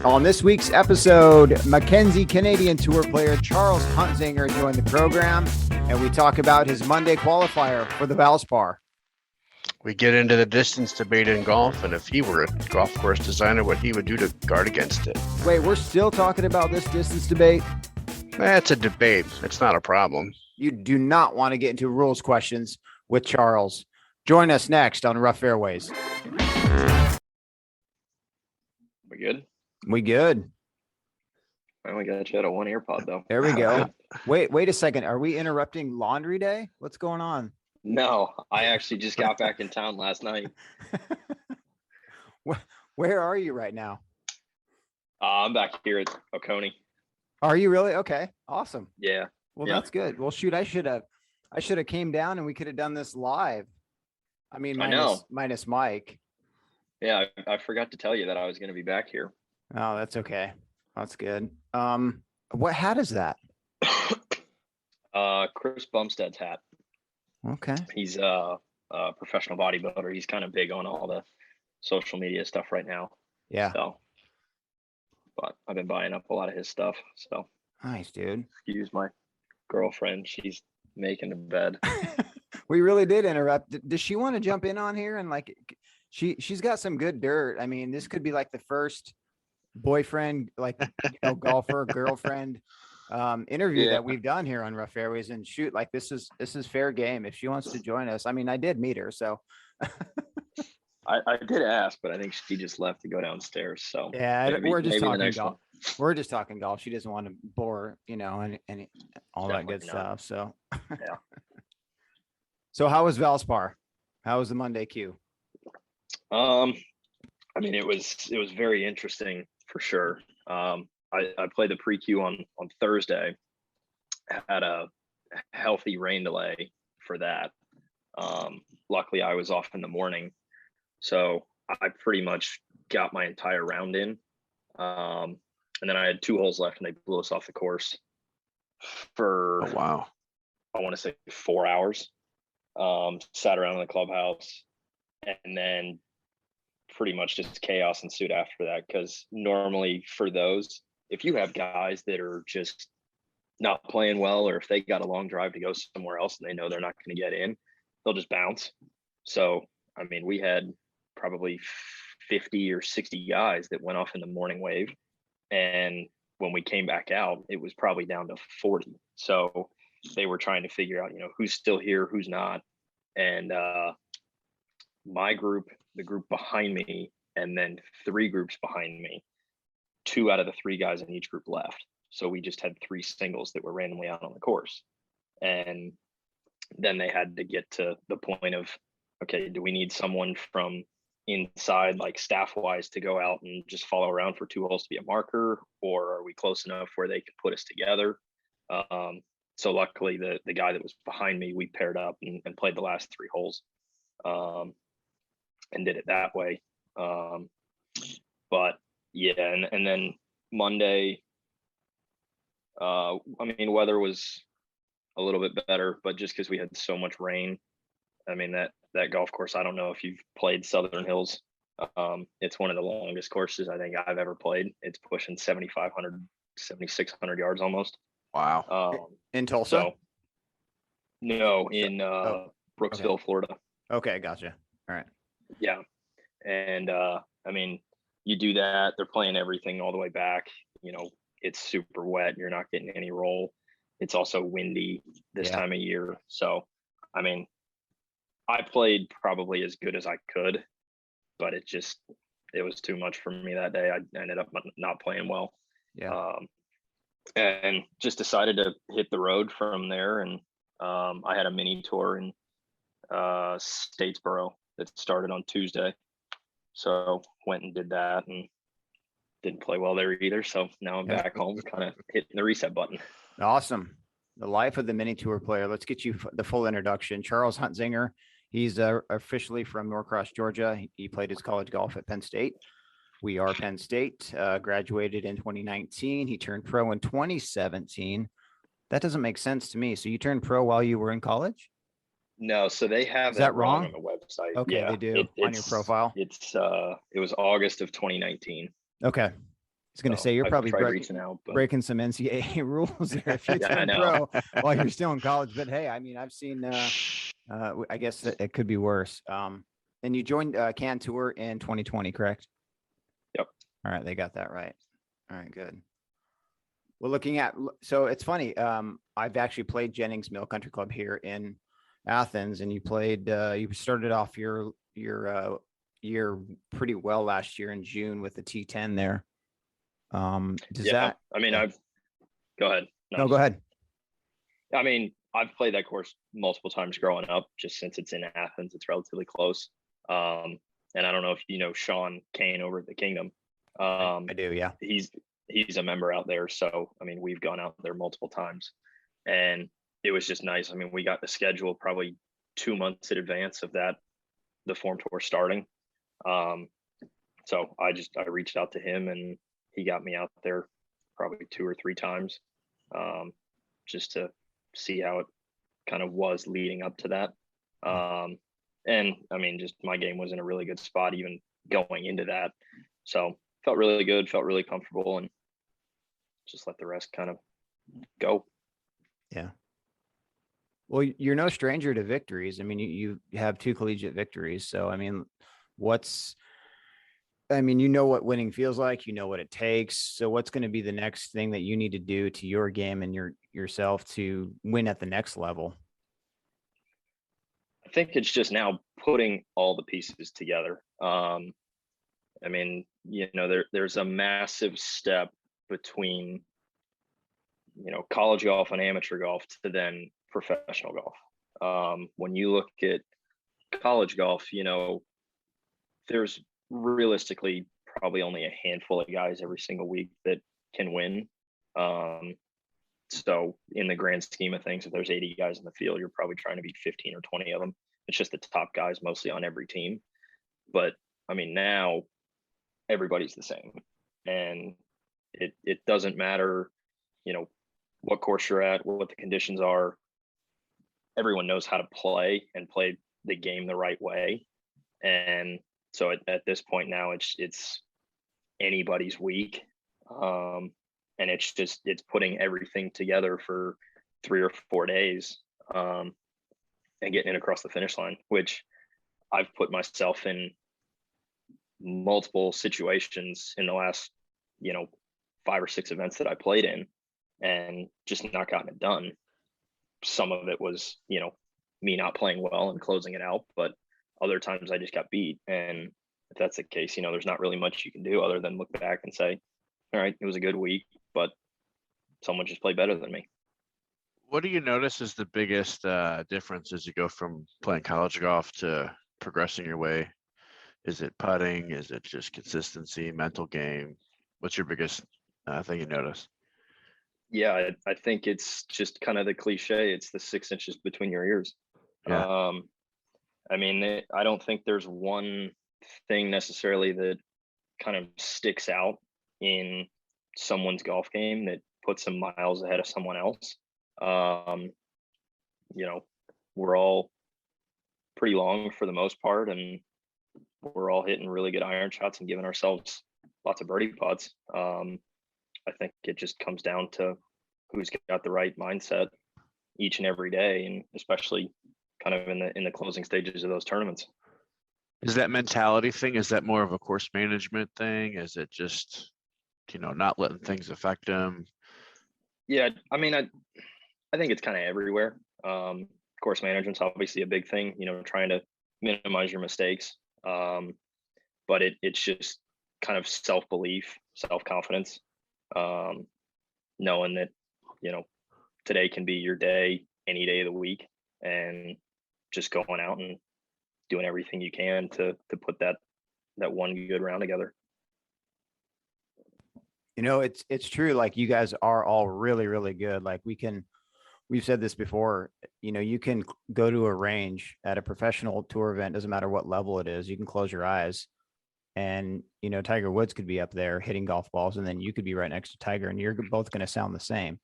On this week's episode, Mackenzie Canadian Tour player Charles Huntzinger joined the program, and we talk about his Monday qualifier for the Valspar. We get into the distance debate in golf, and if he were a golf course designer, what he would do to guard against it. Wait, we're still talking about this distance debate? It's a debate. It's not a problem. You do not want to get into rules questions with Charles. Join us next on Rough Fairways. We good? We good. I only got you out of one ear pod, though. There we go. Wait a second. Are we interrupting laundry day? What's going on? No, I actually just got back in town last night. Where are you right now? I'm back here at Oconee. Are you really? Okay. Awesome. Yeah. Well, Yeah. That's good. Well, shoot, I should have came down and we could have done this live. I mean, minus Mike. Yeah, I forgot to tell you that I was going to be back here. Oh, that's okay. That's good. What hat is that? Chris Bumstead's hat. Okay. He's a professional bodybuilder. He's kind of big on all the social media stuff right now. Yeah. So, but I've been buying up a lot of his stuff. So Nice, dude. excuse my girlfriend. She's making the bed. We really did interrupt. Does she want to jump in on here? And like, she's got some good dirt. I mean, this could be like the first boyfriend, like, golfer, girlfriend interview that we've done here on Rough Fairways. And shoot, like this is fair game. If she wants to join us, I mean, I did meet her, so. I did ask, but I think she just left to go downstairs. So Yeah, we're just maybe the talking next golf. one. We're just talking golf. She doesn't want to bore, and all that good Definitely not. stuff. So. Yeah. So how was Valspar? How was the Monday queue? I mean, it was very interesting for sure. I played the pre-queue on Thursday, had a healthy rain delay for that. Luckily I was off in the morning, so I pretty much got my entire round in. And then I had 2 holes left and they blew us off the course for, Oh, wow. I want to say 4 hours. Sat around in the clubhouse, and then pretty much just chaos ensued after that. Because normally for those, if you have guys that are just not playing well, or if they got a long drive to go somewhere else and they know they're not going to get in, they'll just bounce. So, I mean, we had probably 50 or 60 guys that went off in the morning wave. And when we came back out, it was probably down to 40. So they were trying to figure out, who's still here, who's not. And my group, the group behind me, and then 3 groups behind me, 2 out of the 3 guys in each group left. So we just had 3 singles that were randomly out on the course. And then they had to get to the point of, okay, do we need someone from inside, like staff wise, to go out and just follow around for 2 holes to be a marker, or are we close enough where they can put us together? So luckily the guy that was behind me, we paired up and played the last 3 holes, and did it that way. But yeah, and then Monday, I mean, weather was a little bit better, but just because we had so much rain, I mean, that golf course, I don't know if you've played Southern Hills. It's one of the longest courses I think I've ever played. It's pushing 7,500, 7,600 yards almost. Wow. In Tulsa? So, no, in Brooksville, okay. Florida. Okay, gotcha. All right. Yeah. And I mean, you do that, they're playing everything all the way back. It's super wet. You're not getting any roll. It's also windy this time of year. So, I mean, I played probably as good as I could, but it was too much for me that day. I ended up not playing well. Yeah. And just decided to hit the road from there. And I had a mini tour in Statesboro that started on Tuesday. So went and did that and didn't play well there either. So now I'm back home, kind of hitting the reset button. Awesome. The life of the mini tour player. Let's get you the full introduction. Charles Huntzinger. He's officially from Norcross, Georgia. He played his college golf at Penn State. We are Penn State, graduated in 2019. He turned pro in 2017. That doesn't make sense to me. So you turned pro while you were in college? No, so they have that wrong on the website. Okay, yeah, they do on your profile. It was August of 2019. Okay. I was going to So say, you're I've probably tried reaching out, but breaking some NCAA rules there if you Yeah, I turn know. pro while you're still in college. But hey, I mean, I've seen, I guess that it could be worse. And you joined Can Tour in 2020, correct? Yep. All right. They got that right. All right, good. Well, so it's funny. I've actually played Jennings Mill Country Club here in Athens, and you started off your year pretty well last year in June with the T10 there. I mean, yeah. Go ahead. No, go ahead. I mean, I've played that course multiple times growing up, just since it's in Athens, it's relatively close. And I don't know if you know Sean Kane over at the Kingdom. I do, yeah. He's a member out there. So, I mean, we've gone out there multiple times, and it was just nice. I mean, we got the schedule probably 2 months in advance of the Form Tour starting. So I reached out to him, and he got me out there probably 2 or 3 times, just to see how it kind of was leading up to that. And I mean, just my game was in a really good spot even going into that. So felt really good, felt really comfortable, and just let the rest kind of go. Yeah. Well, you're no stranger to victories. I mean, you have 2 collegiate victories. So, I mean, you know what winning feels like, you know what it takes. So what's going to be the next thing that you need to do to your game and yourself to win at the next level? I think it's just now putting all the pieces together. I mean, there's a massive step between, college golf and amateur golf to then professional golf. When you look at college golf, there's realistically probably only a handful of guys every single week that can win. So in the grand scheme of things, if there's 80 guys in the field, you're probably trying to beat 15 or 20 of them. It's just the top guys mostly on every team. But I mean, now everybody's the same, and it doesn't matter, what course you're at, what the conditions are. Everyone knows how to play and play the game the right way. And so at this point now, it's anybody's week. And it's putting everything together for 3 or 4 days, and getting it across the finish line, which I've put myself in multiple situations in the last, 5 or 6 events that I played in, and just not gotten it done. Some of it was, me not playing well and closing it out, but other times I just got beat. And if that's the case, there's not really much you can do other than look back and say, all right, it was a good week, but someone just played better than me. What do you notice is the biggest difference as you go from playing college golf to progressing your way? Is it putting? Is it just consistency, mental game? What's your biggest thing you notice? Yeah, I think it's just kind of the cliche. It's the 6 inches between your ears. Yeah. I mean, I don't think there's one thing necessarily that kind of sticks out in someone's golf game that puts them miles ahead of someone else. We're all pretty long for the most part, and we're all hitting really good iron shots and giving ourselves lots of birdie putts. I think it just comes down to who's got the right mindset each and every day, and especially kind of in the closing stages of those tournaments. Is that mentality thing? Is that more of a course management thing? Is it just, not letting things affect them? Yeah, I mean, I think it's kind of everywhere. Course management's obviously a big thing, trying to minimize your mistakes. But it's just kind of self-belief, self-confidence, knowing that, today can be your day, any day of the week, and just going out and doing everything you can to put that one good round together. It's true. Like, you guys are all really, really good. Like, we've said this before, you can go to a range at a professional tour event, doesn't matter what level it is. You can close your eyes and, Tiger Woods could be up there hitting golf balls, and then you could be right next to Tiger, and you're both going to sound the same.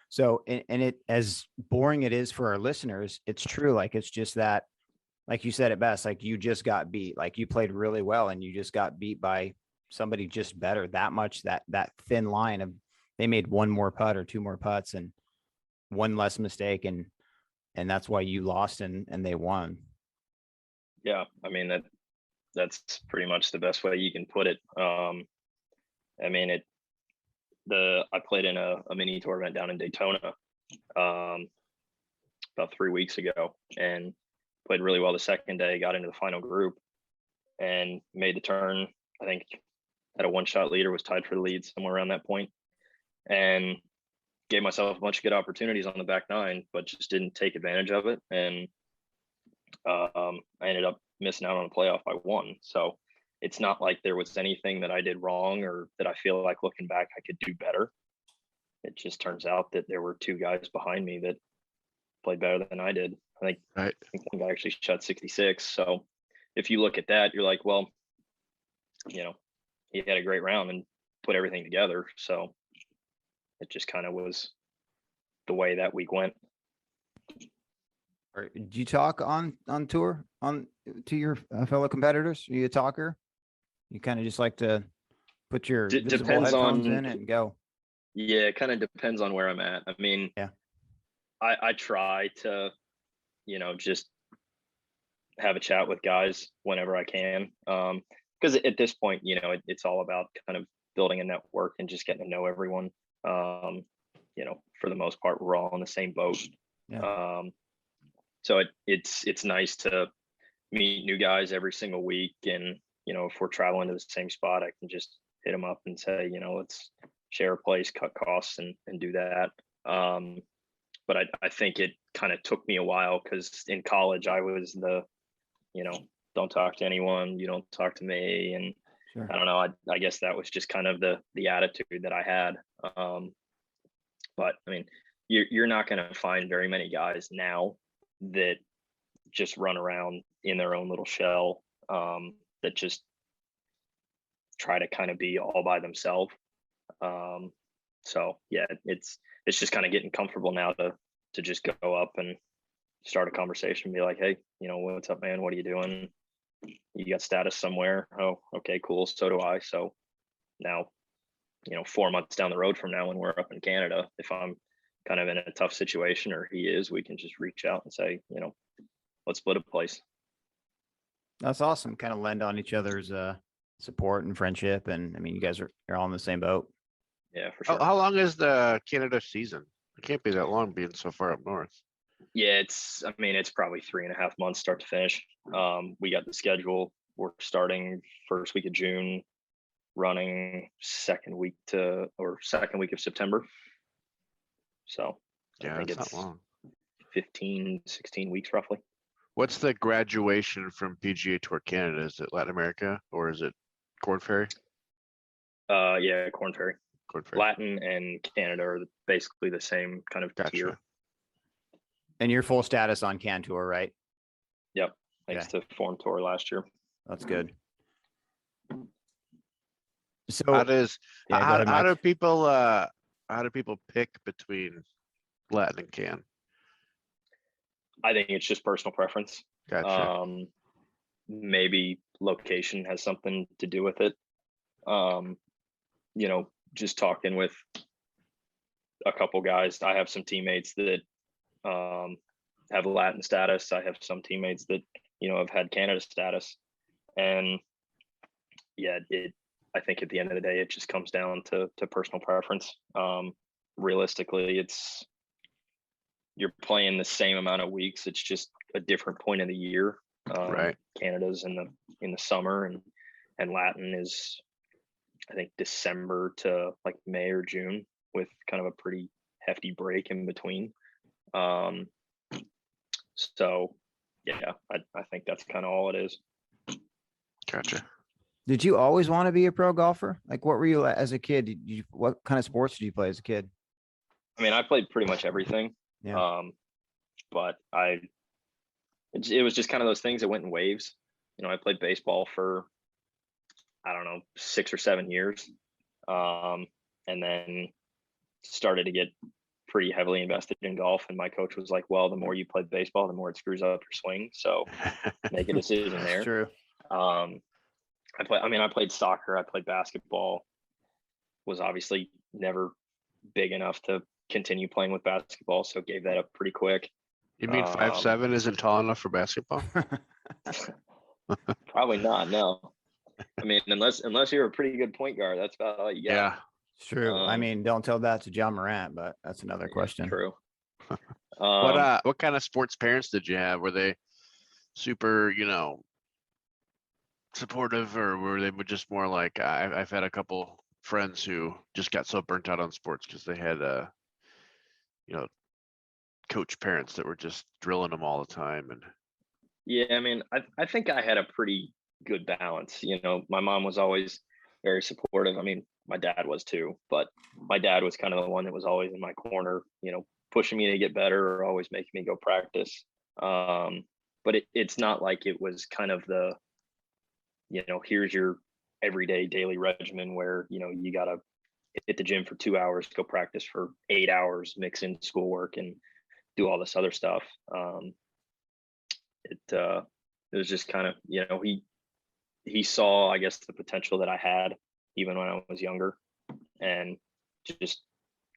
So, and it, as boring it is for our listeners, it's true. Like, it's just that, like you said it best, like, you just got beat, like, you played really well and you just got beat by somebody just better that much, that thin line of they made one more putt or two more putts and one less mistake. And that's why you lost and they won. Yeah. I mean, that's pretty much the best way you can put it. I mean, I played in a mini tour event down in Daytona, about 3 weeks ago, and played really well the second day, got into the final group and made the turn. I think had a one-shot leader, was tied for the lead somewhere around that point, and gave myself a bunch of good opportunities on the back nine, but just didn't take advantage of it. And I ended up missing out on the playoff by one. So it's not like there was anything that I did wrong or that I feel like looking back I could do better. It just turns out that there were two guys behind me that played better than I did. I think one guy actually shot 66. So if you look at that, you're like, well, he had a great round and put everything together. So it just kind of was the way that week went. Do you talk on tour to your fellow competitors? Are you a talker? You kind of just like to put your visible headphones in and go. Yeah, it kind of depends on where I'm at. I mean, yeah, I try to, just have a chat with guys whenever I can. Because at this point, it's all about kind of building a network and just getting to know everyone. For the most part, we're all in the same boat. Yeah. So it's nice to meet new guys every single week. And, if we're traveling to the same spot, I can just hit them up and say, let's share a place, cut costs and do that. But I think it kind of took me a while because in college I was the, don't talk to anyone, you don't talk to me. And sure. I don't know, I guess that was just kind of the attitude that I had. But I mean, you're not going to find very many guys now that just run around in their own little shell, that just try to kind of be all by themselves. So yeah, it's just kind of getting comfortable now to just go up and start a conversation, be like, hey, what's up, man? What are you doing? You got status somewhere? Oh, okay, cool. So do I. So now, 4 months down the road from now, when we're up in Canada, if I'm kind of in a tough situation or he is, we can just reach out and say, let's split a place. That's awesome. Kind of lend on each other's support and friendship. And I mean, you guys are all in the same boat. Yeah, for sure. How long is the Canada season? It can't be that long being so far up north. Yeah, it's probably 3.5 months start to finish. We got the schedule. We're starting first week of June, running second week of September. So yeah, I think it's it's not long. 15, 16 weeks roughly. What's the graduation from PGA Tour Canada? Is it Latin America or is it Corn Ferry? Yeah, Corn Ferry. Corn Ferry. Latin and Canada are basically the same kind of tier. And you're full status on Can Tour, right? Yep. Thanks to Form Tour last year. That's good. So how do people pick between Latin and Can? I think it's just personal preference. Gotcha. Maybe location has something to do with it. Just talking with a couple guys. I have some teammates that have Latin status. I have some teammates that, have had Canada status. And yeah, I think at the end of the day, it just comes down to personal preference. Realistically, you're playing the same amount of weeks. It's just a different point of the year. Right. Canada's in the summer and Latin is, I think, December to like May or June with kind of a pretty hefty break in between. So yeah, I think that's kind of all it is. Gotcha. Did you always want to be a pro golfer? Like, what were you as a kid? What kind of sports did you play as a kid? I mean, I played pretty much everything. Yeah. But it was just kind of those things that went in waves. I played baseball for, I don't know, 6 or 7 years. And then started to get pretty heavily invested in golf. And my coach was like, well, the more you play baseball, the more it screws up your swing. So make a decision there. True. I played soccer, I played basketball, was obviously never big enough to continue playing with basketball, so gave that up pretty quick. You mean 5'7" isn't tall enough for basketball? Probably not, no. I mean, unless you're a pretty good point guard, that's about all you got. Yeah. It's true. I Um, mean, don't tell that to John Morant, but that's another question. True. What kind of sports parents did you have? Were they super, supportive, or were they just more like, I've had a couple friends who just got so burnt out on sports because they had coach parents that were just drilling them all the time. And Yeah, I mean, I think I had a pretty good balance. My mom was always very supportive. I mean, my dad was too, but my dad was kind of the one that was always in my corner, pushing me to get better or always making me go practice. But it's not like it was kind of the, here's your everyday daily regimen where, you got to hit the gym for 2 hours, go practice for 8 hours, mix in schoolwork and do all this other stuff. It was just kind of, he saw, I guess, the potential that I had even when I was younger, and just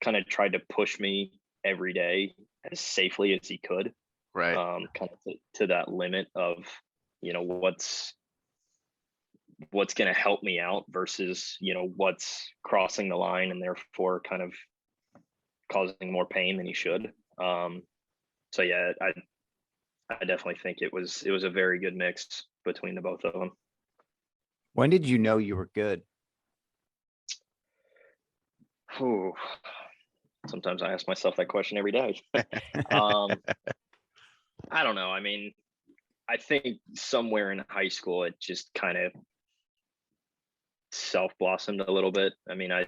kind of tried to push me every day as safely as he could, right. Kind of to that limit of, what's going to help me out versus, what's crossing the line and therefore kind of causing more pain than he should. So yeah, I definitely think it was a very good mix between the both of them. When did you know you were good? Whew. Sometimes I ask myself that question every day. I don't know. I mean, I think somewhere in high school, it just kind of self-blossomed a little bit. I mean, I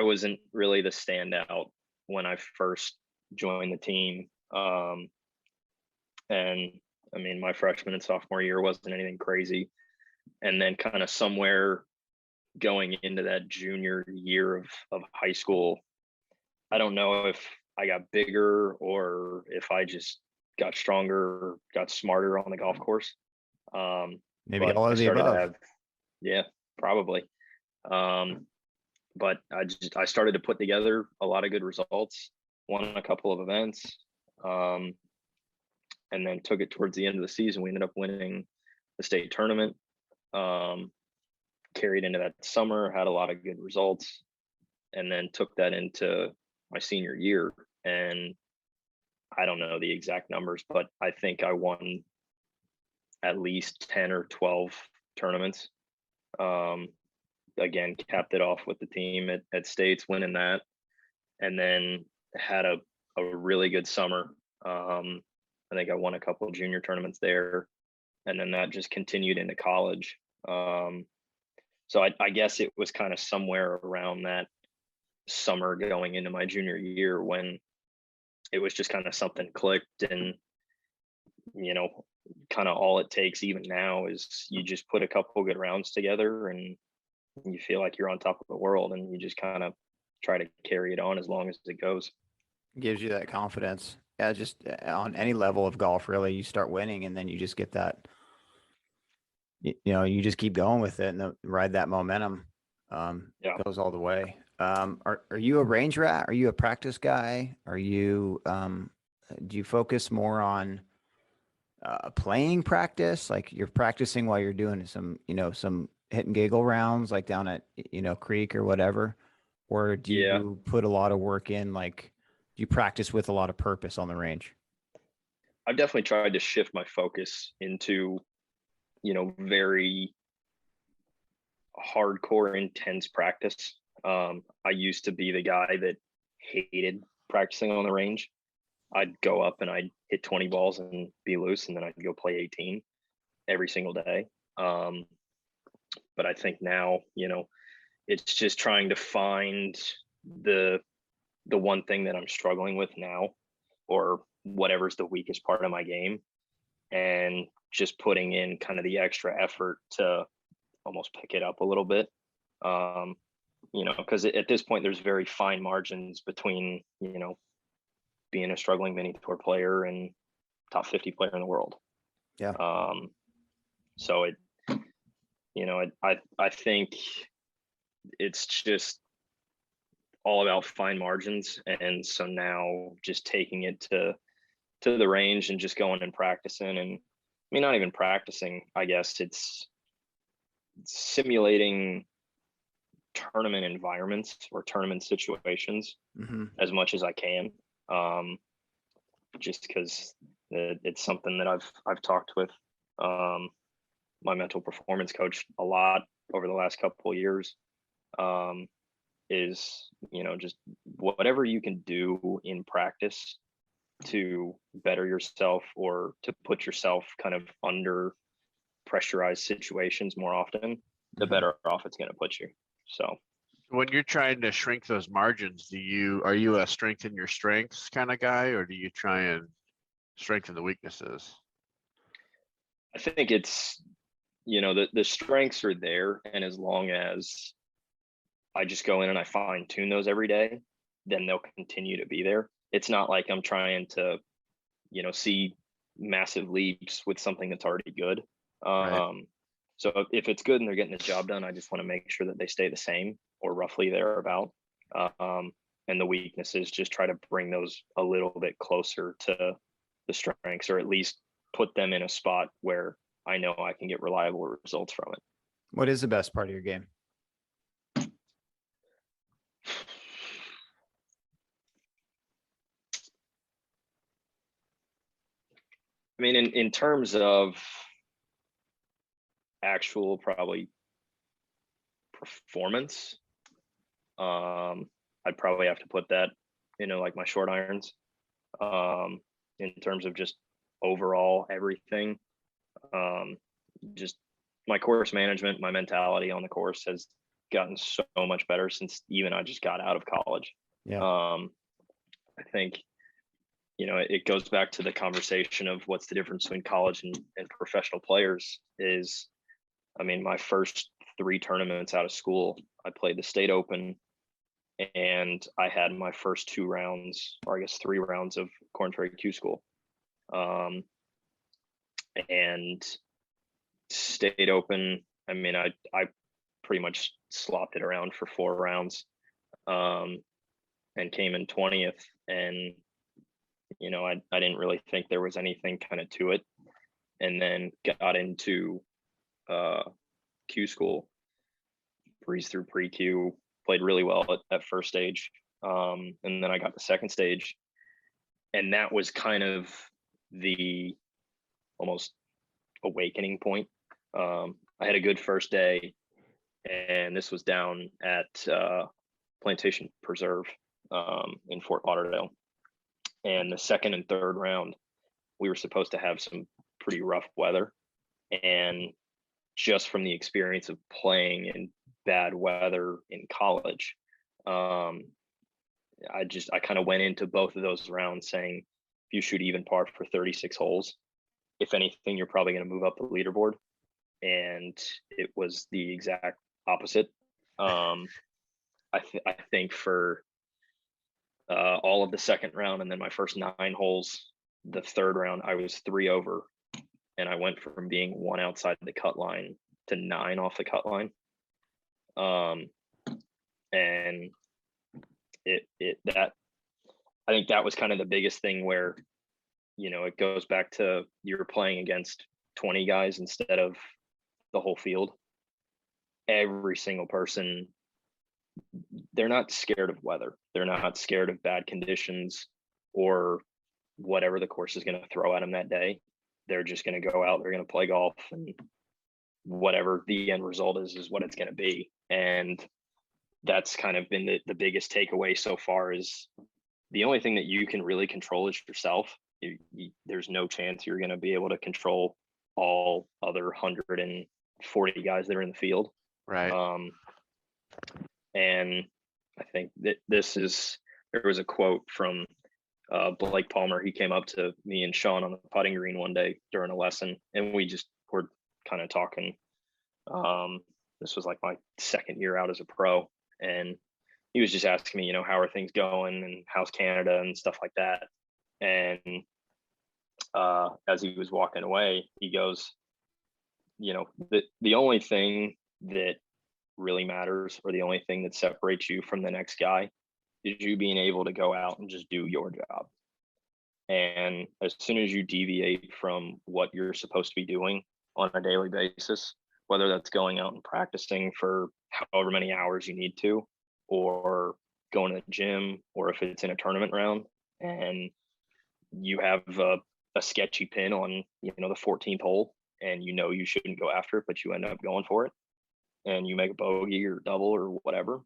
wasn't really the standout when I first joined the team. And I mean, my freshman and sophomore year wasn't anything crazy. And then kind of somewhere going into that junior year of high school, I don't know if I got bigger or if I just got stronger, got smarter on the golf course. Maybe but all I of the started to above. have, yeah, probably. But I started to put together a lot of good results, won a couple of events, and then took it towards the end of the season. We ended up winning the state tournament, carried into that summer, had a lot of good results, and then took that into my senior year. And I don't know the exact numbers, but I think I won at least 10 or 12 tournaments. Again, capped it off with the team at states, winning that, and then had a really good summer. I think I won a couple of junior tournaments there, and then that just continued into college. So I guess it was kind of somewhere around that summer going into my junior year when it was just kind of something clicked. And kind of all it takes even now is you just put a couple good rounds together and you feel like you're on top of the world, and you just kind of try to carry it on as long as it goes. Gives you that confidence. Yeah, just on any level of golf, really, you start winning and then you just get that, you just keep going with it and ride that momentum. Yeah. Goes all the way. Are you a range rat? Are you a practice guy? Are you, do you focus more on playing practice? Like you're practicing while you're doing some hit and giggle rounds, like down at, Creek or whatever? Or do Yeah. you put a lot of work in, like, do you practice with a lot of purpose on the range? I've definitely tried to shift my focus into, very hardcore, intense practice. I used to be the guy that hated practicing on the range. I'd go up and I'd hit 20 balls and be loose, and then I'd go play 18 every single day. But I think now, it's just trying to find the one thing that I'm struggling with now, or whatever's the weakest part of my game, and just putting in kind of the extra effort to almost pick it up a little bit. Because at this point there's very fine margins between, being a struggling mini tour player and top 50 player in the world. Yeah. So I think it's just all about fine margins. And so now just taking it to the range and just going and practicing, and I mean, not even practicing, I guess it's simulating tournament environments or tournament situations as much as I can. Just because it's something that I've talked with my mental performance coach a lot over the last couple of years. Is just whatever you can do in practice to better yourself or to put yourself kind of under pressurized situations more often, the better off it's going to put you. So when you're trying to shrink those margins, are you a strengthen your strengths kind of guy, or do you try and strengthen the weaknesses? I think it's, the strengths are there. And as long as I just go in and I fine tune those every day, then they'll continue to be there. It's not like I'm trying to, see massive leaps with something that's already good. Right. So if it's good and they're getting the job done, I just want to make sure that they stay the same or roughly thereabout. And the weaknesses, just try to bring those a little bit closer to the strengths, or at least put them in a spot where I know I can get reliable results from it. What is the best part of your game? I mean, in terms of actual probably performance, I'd probably have to put that, like my short irons. In terms of just overall everything, just my course management, my mentality on the course has gotten so much better since even I just got out of college. Yeah. I think, it goes back to the conversation of what's the difference between college and professional players is, I mean, my first 3 tournaments out of school, I played the State Open, and I had my first 2 rounds, or I guess 3 rounds of Korn Ferry Q School. And State Open, I mean, I pretty much slopped it around for 4 rounds, and came in 20th. And, I didn't really think there was anything kind of to it. And then got into Q School, breezed through pre-Q, played really well at first stage. And then I got the second stage, and that was kind of the almost awakening point. I had a good first day, and this was down at Plantation Preserve in Fort Lauderdale. And the second and third round, we were supposed to have some pretty rough weather. And just from the experience of playing in bad weather in college, I kind of went into both of those rounds saying, if you shoot even par for 36 holes, if anything, you're probably going to move up the leaderboard. And it was the exact opposite. I think for all of the second round, and then my first 9 holes, the third round, I was 3 over, and I went from being 1 outside the cut line to 9 off the cut line. And I think that was kind of the biggest thing where, it goes back to you're playing against 20 guys instead of the whole field. Every single person, they're not scared of weather. They're not scared of bad conditions or whatever the course is going to throw at them that day. They're just going to go out, they're going to play golf, and whatever the end result is what it's going to be. And that's kind of been the biggest takeaway so far, is the only thing that you can really control is yourself. There's no chance you're going to be able to control all other 140 guys that are in the field. Right. And I think that there was a quote from Blake Palmer. He came up to me and Sean on the putting green one day during a lesson, and we just were kind of talking. This was like my second year out as a pro, and he was just asking me, how are things going and how's Canada and stuff like that. And as he was walking away, he goes, the only thing that really matters, or the only thing that separates you from the next guy, is you being able to go out and just do your job. And as soon as you deviate from what you're supposed to be doing on a daily basis, whether that's going out and practicing for however many hours you need to, or going to the gym, or if it's in a tournament round and you have a sketchy pin on, the 14th hole, and you shouldn't go after it, but you end up going for it, and you make a bogey or double or whatever,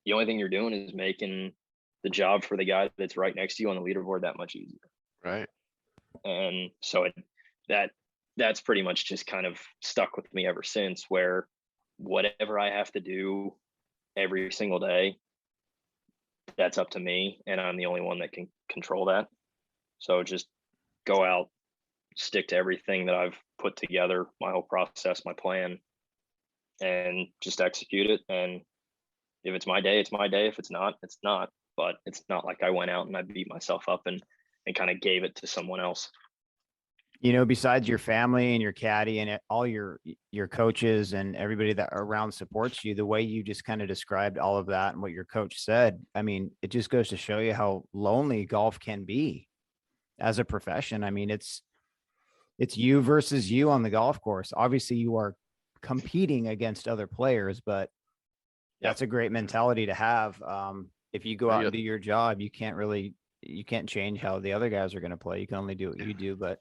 the only thing you're doing is making the job for the guy that's right next to you on the leaderboard that much easier. Right. And so that's pretty much just kind of stuck with me ever since, where whatever I have to do every single day, that's up to me, and I'm the only one that can control that. So just go out, stick to everything that I've put together, my whole process, my plan, and just execute it. And if it's my day, it's my day. If it's not, it's not. But it's not like I went out and I beat myself up and kind of gave it to someone else. Besides your family and your caddy and all your coaches and everybody that around supports you, the way you just kind of described all of that and what your coach said, I mean, it just goes to show you how lonely golf can be as a profession. I mean, it's you versus you on the golf course. Obviously you are competing against other players, but that's a great mentality to have. If you go out and do your job, you can't change how the other guys are going to play. You can only do what you do, but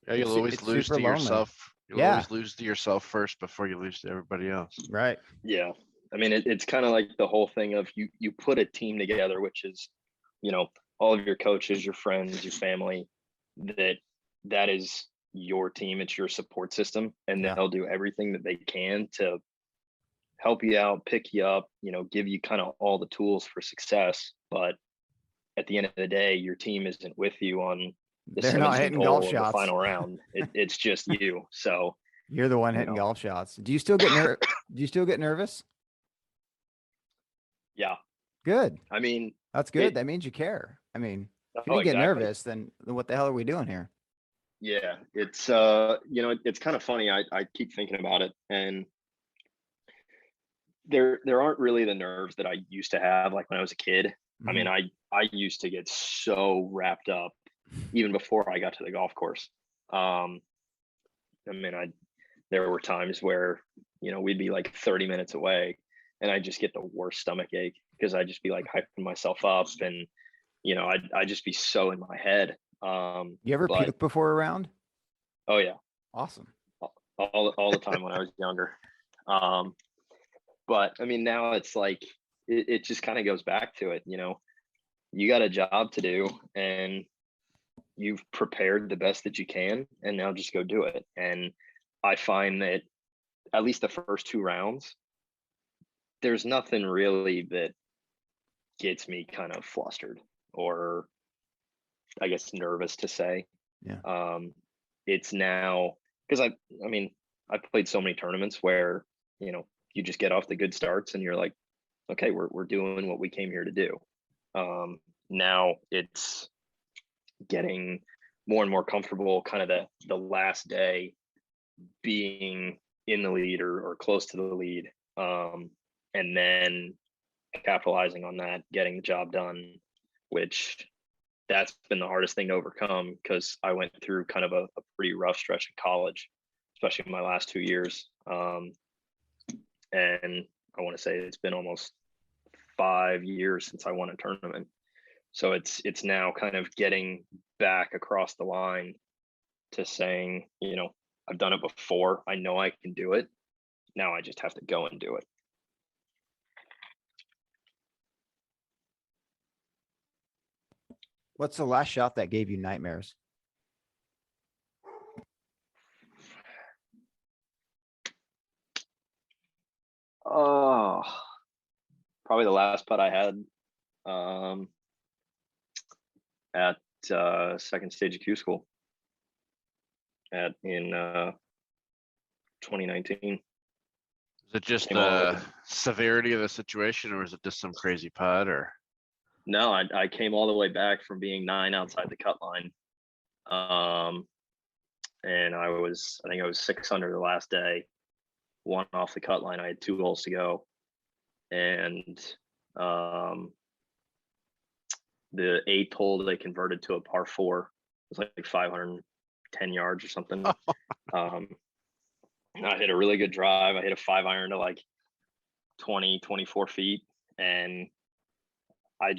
yeah, you'll always lose to yourself. You'll always lose to yourself first before you lose to everybody else. Right. Yeah. I mean, it's kind of like the whole thing of you put a team together, which is, all of your coaches, your friends, your family, that is your team. It's your support system, and they'll do everything that they can to help you out, pick you up, give you kind of all the tools for success. But at the end of the day, your team isn't with you on they're not hitting golf shots. The final round. It's just you. So you're the one hitting golf shots. Do you still get nervous? Yeah. Good. I mean, that's good. That means you care. I mean, if you get nervous, then what the hell are we doing here? Yeah, it's it's kind of funny. I keep thinking about it, and there aren't really the nerves that I used to have, like when I was a kid. Mm-hmm. I mean, I used to get so wrapped up even before I got to the golf course. I mean, there were times where, we'd be like 30 minutes away and I just get the worst stomach ache because I'd just be like hyping myself up, and, I'd just be so in my head. You ever puke before a round? Oh yeah. Awesome. All the time when I was younger. But I mean, now it's like, it just kind of goes back to it. You got a job to do and you've prepared the best that you can, and now just go do it. And I find that at least the first two rounds, there's nothing really that gets me kind of flustered or I guess nervous to say. Yeah. It's now because I've played so many tournaments where, you just get off the good starts and you're like, okay, we're doing what we came here to do. Now it's getting more and more comfortable kind of the last day being in the lead or close to the lead. And then capitalizing on that, getting the job done, which that's been the hardest thing to overcome because I went through kind of a pretty rough stretch in college, especially in my last 2 years. And I want to say it's been almost 5 years since I won a tournament. So it's now kind of getting back across the line to saying, I've done it before. I know I can do it. Now I just have to go and do it. What's the last shot that gave you nightmares? Oh, probably the last putt I had at second stage of Q school in 2019. Is it just the severity of the situation, or is it just some crazy putt? Or no, I came all the way back from being 9 outside the cut line, and I think I was 6 under the last day, one off the cut line. I had 2 holes to go, and the 8th hole they converted to a par 4. It was like 510 yards or something. I hit a really good drive. I hit a 5-iron to like 24 feet, and I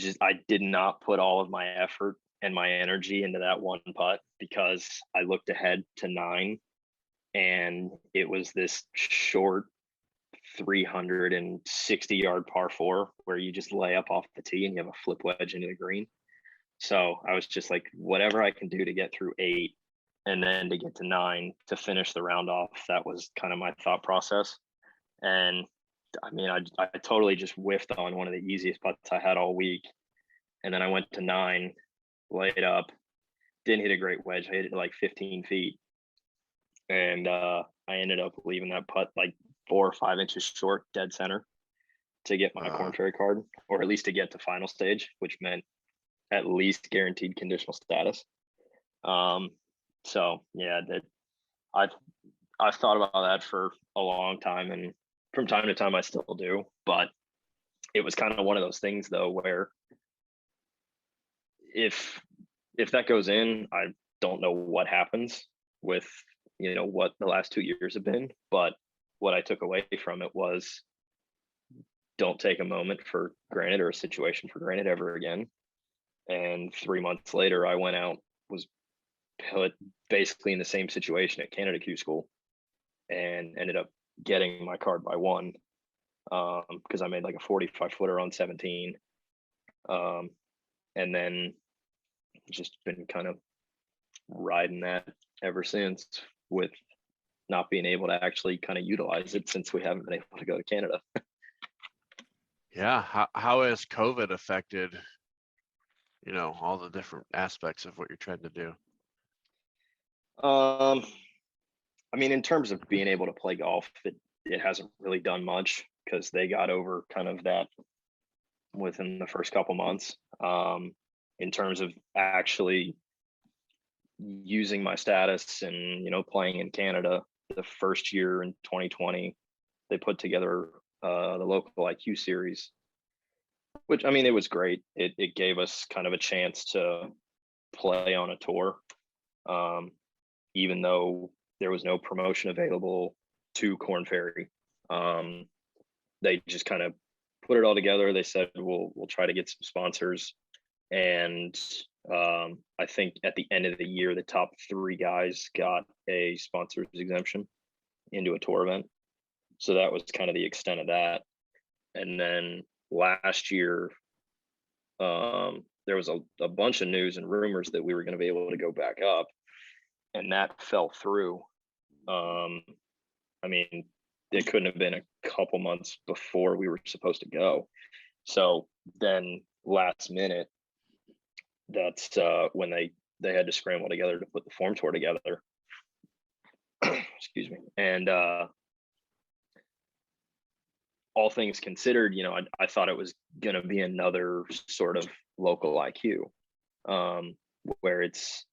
did not put all of my effort and my energy into that one putt, because I looked ahead to 9, and it was this short 360-yard par 4 where you just lay up off the tee and you have a flip wedge into the green. So I was just like, whatever I can do to get through 8 and then to get to 9 to finish the round off, that was kind of my thought process. And I mean, I totally just whiffed on one of the easiest putts I had all week. And then I went to 9, laid up, didn't hit a great wedge. I hit it like 15 feet. And I ended up leaving that putt like 4 or 5 inches short, dead center, to get my Korn Ferry card, or at least to get to final stage, which meant at least guaranteed conditional status. So yeah, that I've thought about that for a long time, and from time to time I still do. But it was kind of one of those things though, where if that goes in, I don't know what happens with, you know, what the last 2 years have been. But what I took away from it was, don't take a moment for granted or a situation for granted ever again. And 3 months later, I went out, was put basically in the same situation at Canada Q School, and ended up getting my card by 1, because I made like a 45-footer on 17. And then just been kind of riding that ever since, with not being able to actually kind of utilize it since we haven't been able to go to Canada. Yeah. How has COVID affected, you know, all the different aspects of what you're trying to do? I mean, in terms of being able to play golf, it hasn't really done much, because they got over kind of that within the first couple months. In terms of actually using my status and, you know, playing in Canada, the first year in 2020, they put together the local IQ series, which, I mean, it was great. It gave us kind of a chance to play on a tour, even though there was no promotion available to Korn Ferry. They just kind of put it all together. They said, we'll try to get some sponsors. And I think at the end of the year, the top 3 guys got a sponsor's exemption into a tour event. So that was kind of the extent of that. And then last year, there was a bunch of news and rumors that we were going to be able to go back up, and that fell through. I mean, it couldn't have been a couple months before we were supposed to go. So then last minute, that's when they had to scramble together to put the form tour together. Excuse me. And all things considered, you know, I thought it was going to be another sort of local IQ, where it's,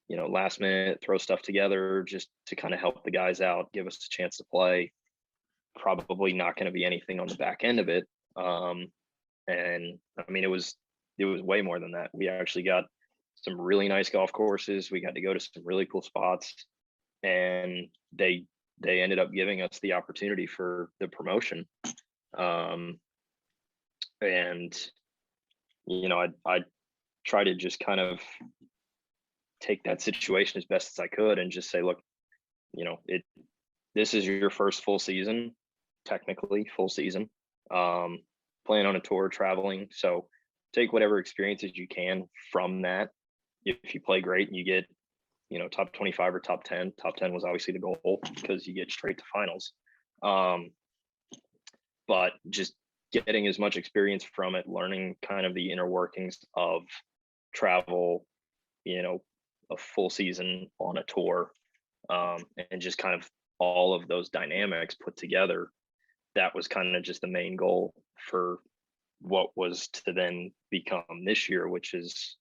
you know, last minute, throw stuff together just to kind of help the guys out, give us a chance to play. Probably not going to be anything on the back end of it. And I mean, it was way more than that. We actually got some really nice golf courses. We got to go to some really cool spots, and they ended up giving us the opportunity for the promotion. And, you know, I try to just kind of take that situation as best as I could and just say, look, you know, this is your first full season, technically full season, playing on a tour, traveling. So take whatever experiences you can from that. If you play great and you get, you know, top 25 or top 10 was obviously the goal, because you get straight to finals. But just getting as much experience from it, learning kind of the inner workings of travel, you know, a full season on a tour, and just kind of all of those dynamics put together. That was kind of just the main goal for what was to then become this year, which is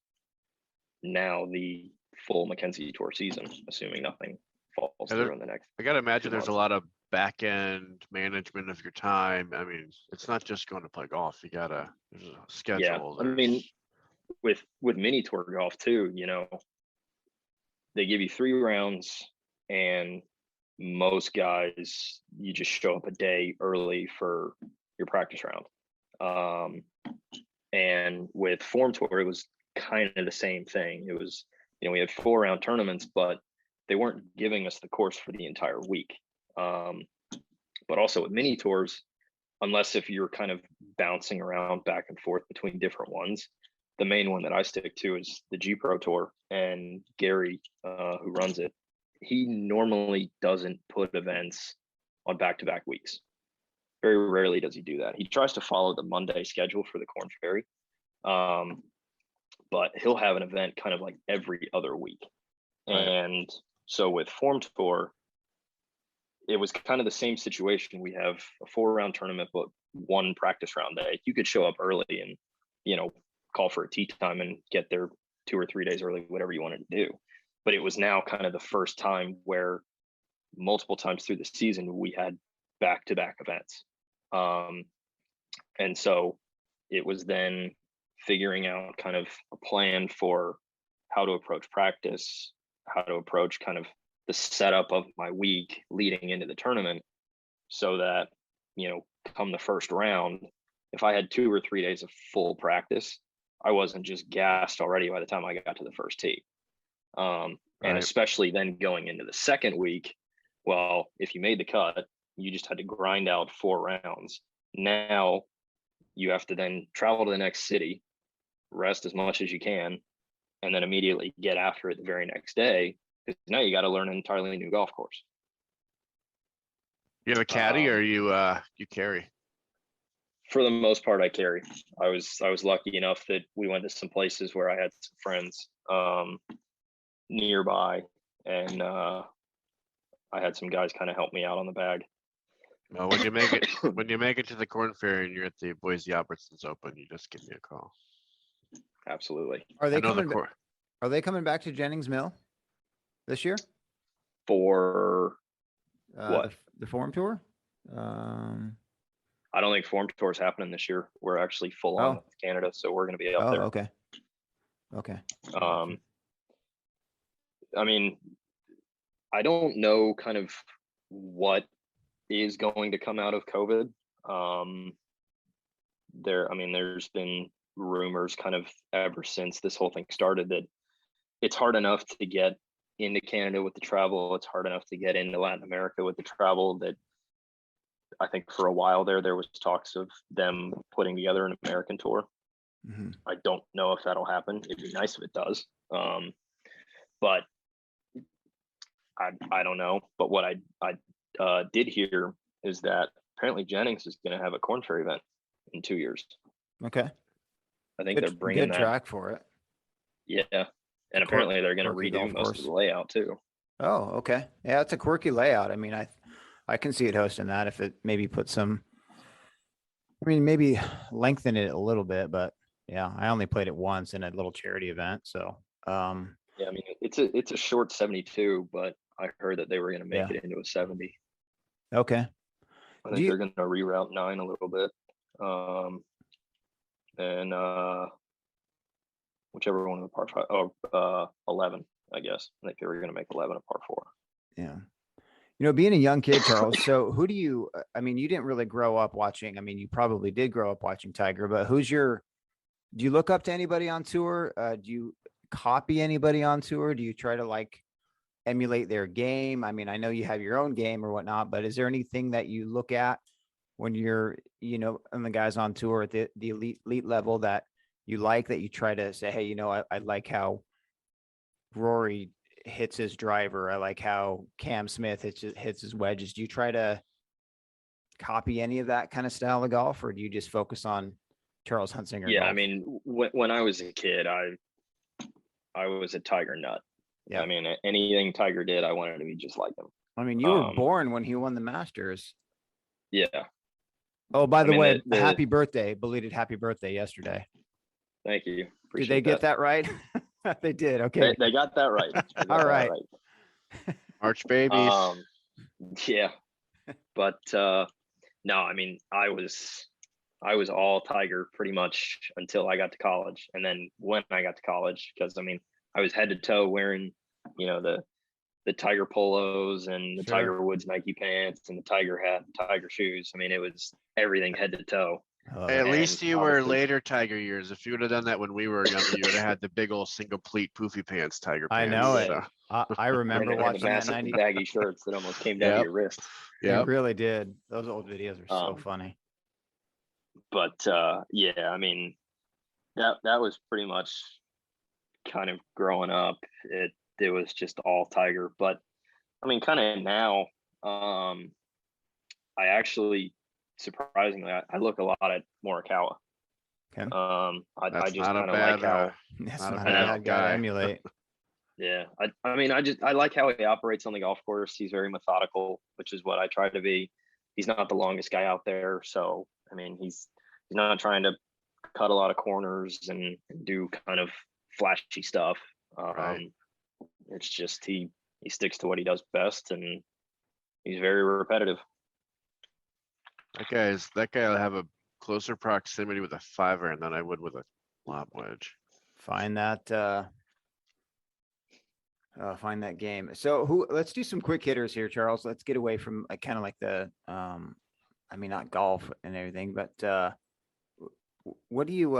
now the full Mackenzie Tour season, assuming nothing falls Yeah, there- through in the next. I gotta imagine there's a months. lot of back end management of your time. I mean, it's not just going to play golf. There's a schedule. I mean, with mini tour golf too, they give you 3 rounds, and most guys, you just show up a day early for your practice round. And with Form Tour, it was kind of the same thing. It was, we had 4-round tournaments, but they weren't giving us the course for the entire week. But also with mini tours, unless if you're kind of bouncing around back and forth between different ones, the main one that I stick to is the G Pro Tour. And Gary, who runs it, he normally doesn't put events on back-to-back weeks. Very rarely does he do that. He tries to follow the Monday schedule for the Corn Ferry, but he'll have an event kind of like every other week. Right. And so with Form Tour, it was kind of the same situation. We have a 4-round tournament, but 1 practice round day. You could show up early and, call for a tee time and get there 2 or 3 days early, whatever you wanted to do. But it was now kind of the first time where multiple times through the season, we had back-to-back events. And so it was then figuring out kind of a plan for how to approach practice, how to approach kind of the setup of my week leading into the tournament, so that, come the first round, if I had 2 or 3 days of full practice, I wasn't just gassed already by the time I got to the first tee. And Right. especially then going into the second week, well, if you made the cut, you just had to grind out 4 rounds. Now you have to then travel to the next city, rest as much as you can, and then immediately get after it the very next day, because now you got to learn an entirely new golf course. You have a caddy, or you carry? For the most part, I carry. I was lucky enough that we went to some places where I had some friends nearby, and I had some guys kind of help me out on the bag. Well, when you make it to the Corn Ferry and you're at the Boise Albertsons Open, you just give me a call. Absolutely. Are they I know the coming? course. Are they coming back to Jennings Mill this year? For What? The Forum Tour? I don't think Form Tour is happening this year. We're actually full on Oh. with Canada, so we're going to be up there. Okay. Okay. I mean, I don't know kind of what is going to come out of COVID. There's been rumors kind of ever since this whole thing started that it's hard enough to get into Canada with the travel. It's hard enough to get into Latin America with the travel, that I think for a while there was talks of them putting together an American tour. Mhm. I don't know if that'll happen. It'd be nice if it does. But I don't know. But what I did hear is that apparently Jennings is going to have a Corn Ferry event in 2 years. Okay. I think they're bringing good that. track for it. Yeah. And apparently they're going to quirky redo golf most course. of the layout too. Oh, okay. Yeah, it's a quirky layout. I mean, I can see it hosting that if it maybe maybe lengthen it a little bit, but yeah, I only played it once in a little charity event. So, Yeah, I mean, it's a short 72, but I heard that they were going to make it into a 70. okay. I think they're going to reroute 9 a little bit. And whichever one of the par 5, 11, I guess. I think they were going to make 11 a par 4. Yeah. Being a young kid, Charles, so who do you, you didn't really grow up watching, you probably did grow up watching Tiger, but do you look up to anybody on tour? Do you copy anybody on tour? Do you try to emulate their game? I know you have your own game or whatnot, but is there anything that you look at when you're, and the guys on tour at the elite level that you like, that you try to say, hey, I like how Rory hits his driver. I like how Cam Smith hits his wedges. Do you try to copy any of that kind of style of golf, or do you just focus on Charles Huntzinger? Yeah, golf? when I was a kid, I was a Tiger nut. Yeah. Anything Tiger did, I wanted to be just like him. You were born when he won the Masters. Yeah. Oh, by the way, happy birthday, belated happy birthday yesterday. Thank you. Did they get that right? They did. Okay. They got that right. All right. Arch babies. Yeah, but no, I mean, I was all Tiger pretty much until I got to college, and then when I got to college, because I mean, I was head to toe wearing, you know, the Tiger polos and the Sure. Tiger Woods Nike pants and the Tiger hat and Tiger shoes. I mean, it was everything head to toe. I love Hey, at it. least And you were obviously- later Tiger years. If you would have done that when we were younger, you would have had the big old single pleat poofy pants Tiger I pants. know it. so- I remember and the watching that massive 90. baggy shirts that almost came down to Yep. your wrist. They Yeah. really did. Those old videos are so Um, funny. But yeah, I mean, that was pretty much kind of growing up. It was just all Tiger. But I mean, kind of now, I actually surprisingly I look a lot at Morikawa. Okay. I That's just not a kind of like bad, how That's not a not a bad bad guy to guy. emulate. yeah, I mean, I like how he operates on the golf course. He's very methodical, which is what I try to be. He's not the longest guy out there, so I mean, he's not trying to cut a lot of corners and do kind of flashy stuff. Right. It's just he sticks to what he does best, and he's very repetitive. that guy will have a closer proximity with a 5-iron than I would with a lob wedge. Find that game. So let's do some quick hitters here, Charles. Let's get away from kind of like the I mean, not golf and everything, but what do you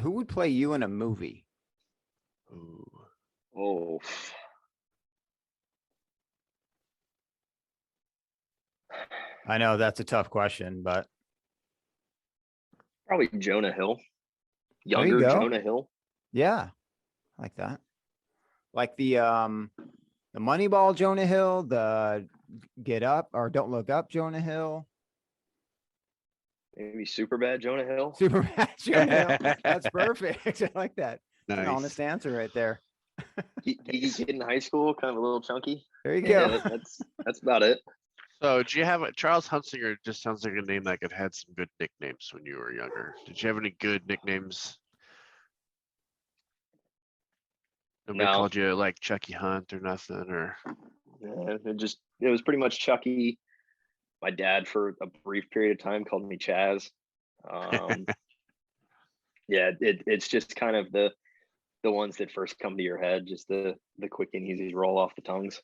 who would play you in a movie? Ooh. Oh, I know that's a tough question, but probably Jonah Hill, you younger go. Jonah Hill. yeah, I like that. Like the Moneyball Jonah Hill, the Get Up or Don't Look Up Jonah Hill, Maybe super bad Jonah Hill. Superman Jonah Hill. That's perfect. I like that. That's an Nice. honest answer right there. Geeky kid in high school, kind of a little chunky. There you Yeah, go. that's about it. So do you have Charles Huntzinger? Just sounds like a name that could had some good nicknames when you were younger. Did you have any good nicknames? Nobody No. called you like Chucky Hunt or nothing, or Yeah, it was pretty much Chucky. My dad, for a brief period of time, called me Chaz. Yeah, it's just kind of the ones that first come to your head, just the quick and easy roll off the tongues.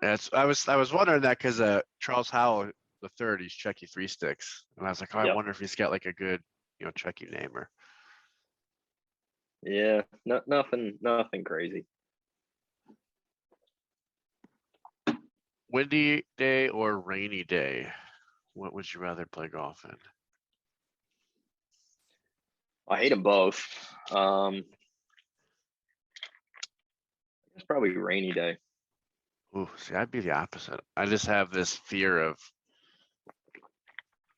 that's I was wondering that because Charles Howell the third, he's Chucky Three Sticks, and I was like, oh, I Yep. wonder if he's got like a good Chucky name or. Yeah, nothing crazy. Windy day or rainy day? What would you rather play golf in? I hate them both. It's probably rainy day. Ooh, see, I'd be the opposite. I just have this fear of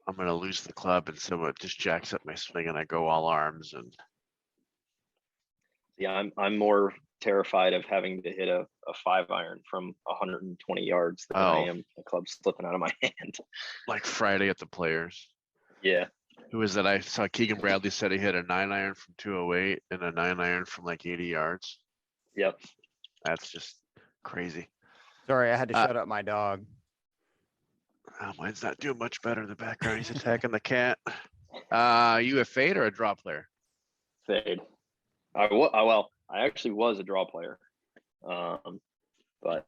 I'm gonna lose the club and someone just jacks up my swing and I go all arms and Yeah, I'm more terrified of having to hit a 5-iron from 120 yards than I Oh. am the club slipping out of my hand. like Friday at the Players. Yeah, Who was that? I saw Keegan Bradley said he hit a 9-iron from 208 and a 9-iron from like 80 yards. yep. That's just crazy. Sorry, I had to Uh, shut up my dog. Oh, mine's not doing much better in the background. He's attacking the cat. You a fade or a draw player? Fade. I actually was a draw player, but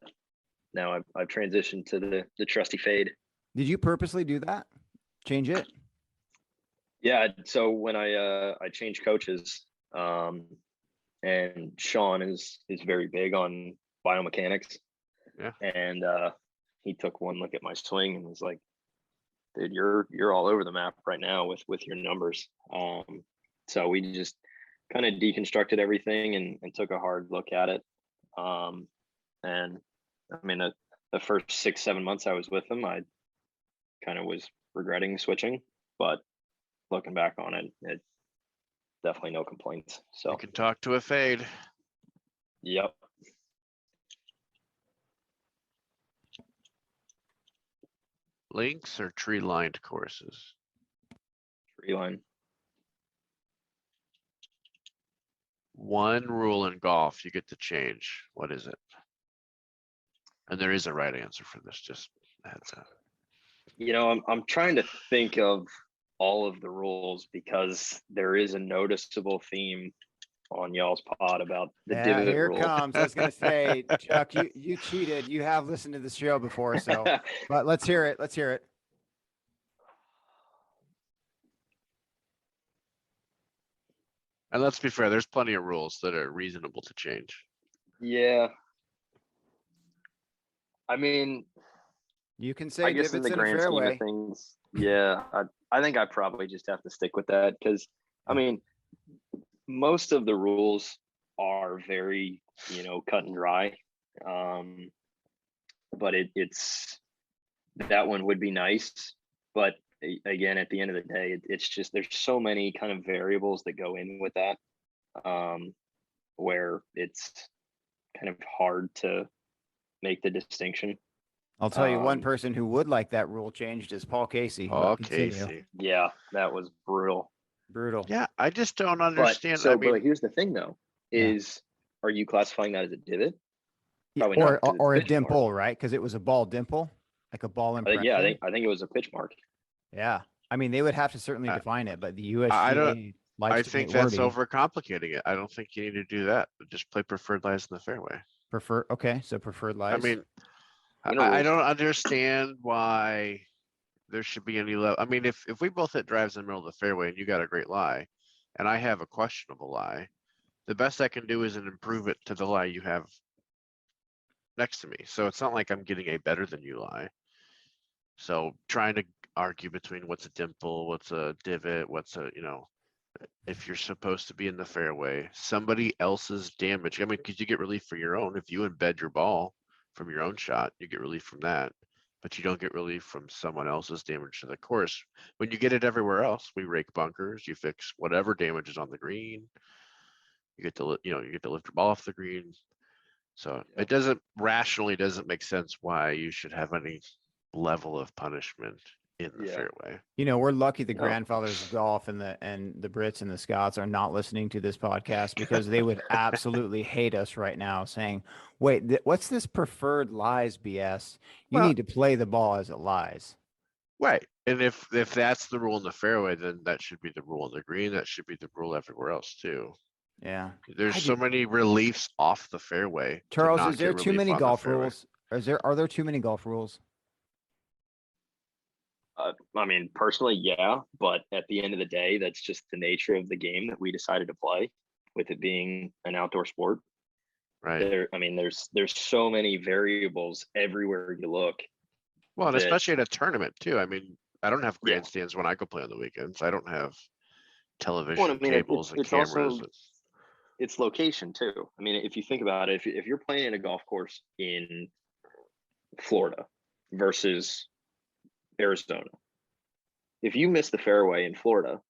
now I've transitioned to the trusty fade. Did you purposely do that? Change it? Yeah, so when I changed coaches, and Sean is very big on biomechanics. Yeah. And he took one look at my swing and was like, dude, you're all over the map right now with your numbers. So we just kind of deconstructed everything and took a hard look at it. And I mean, the first 6-7 months I was with him, I kind of was regretting switching, but looking back on it definitely no complaints. So You can talk to a fade. yep. Links or tree lined courses? Tree line. One rule in golf you get to change. What is it? And there is a right answer for this, just a heads up. I'm trying to think of all of the rules because there is a noticeable theme on y'all's pod about the Yeah, divot here it rule. comes. I was gonna say, Chuck, you cheated. You have listened to the show before, so but let's hear it. Let's hear it. And let's be fair, there's plenty of rules that are reasonable to change. Yeah. I mean, You can I say guess in divots the in a grand scheme of fairway. things, yeah, I think I probably just have to stick with that because, I mean, most of the rules are very, cut and dry. But it's that one would be nice. But again, at the end of the day, it's just there's so many kind of variables that go in with that, where it's kind of hard to make the distinction. I'll tell you, one Um, person who would like that rule changed is Paul Casey. Oh, But continue. Casey. Yeah, that was brutal. Brutal. Yeah, I just don't But understand. so, I mean, but here's the thing though, Yeah. is are you classifying that as a divot? Yeah, Probably not, 'cause it's or a pitch mark. dimple, right? Because it was a ball dimple, like a ball I impression. think, yeah, I think it was a pitch mark. Yeah. I mean, they would have to certainly I- define it, but the I don't- USGA likes I to think get that's wordy. overcomplicating it. I don't think you need to do that. Just play preferred lies in the fairway. Okay, so preferred lies. I mean, Winner I rules. don't understand why there should be any level. I mean, if we both hit drives in the middle of the fairway and you got a great lie, and I have a questionable lie, the best I can do is improve it to the lie you have next to me. So it's not like I'm getting a better than you lie. So trying to argue between what's a dimple, what's a divot, what's a, if you're supposed to be in the fairway, somebody else's damage. I mean, because you get relief for your own. If you embed your ball from your own shot, you get relief from that. But you don't get relief from someone else's damage to the course. When you get it everywhere else, we rake bunkers, you fix whatever damage is on the green. You get to, you get to lift your ball off the green. So Yeah. it doesn't make sense why you should have any level of punishment in the Yeah. fairway. We're lucky the No. grandfathers of golf and the Brits and the Scots are not listening to this podcast because they would absolutely hate us right now saying, wait, what's this preferred lies BS? You Well- need to play the ball as it lies. Right. And if that's the rule in the fairway, then that should be the rule in the green. That should be the rule everywhere else too. Yeah. There's I so do- many reliefs off the fairway. to Charles, not is there get too relief many on the golf fairway. rules? Are there too many golf rules? I mean, personally, yeah, but at the end of the day, that's just the nature of the game that we decided to play, with it being an outdoor sport. Right. There's so many variables everywhere you look. Well, and that- especially at a tournament too. I mean, I don't have Yeah. grandstands when I go play on the weekends. I don't have television Well, I mean, cables and it's cameras. also it's location too. I mean, if you think about it, if you're playing a golf course in Florida versus Arizona, if you miss the fairway in Florida,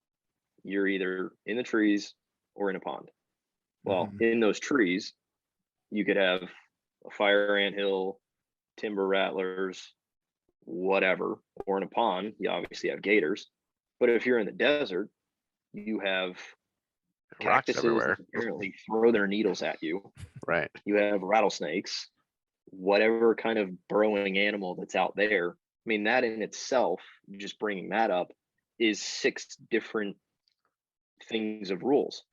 you're either in the trees or in a pond. Well, Mhm. in those trees, you could have a fire anthill, timber rattlers, whatever, or in a pond, you obviously have gators. But if you're in the desert, you have Rocks cactuses everywhere. that apparently throw their needles at you. Right. You have rattlesnakes, whatever kind of burrowing animal that's out there. I mean, that in itself, just bringing that up, is 6 different things of rules.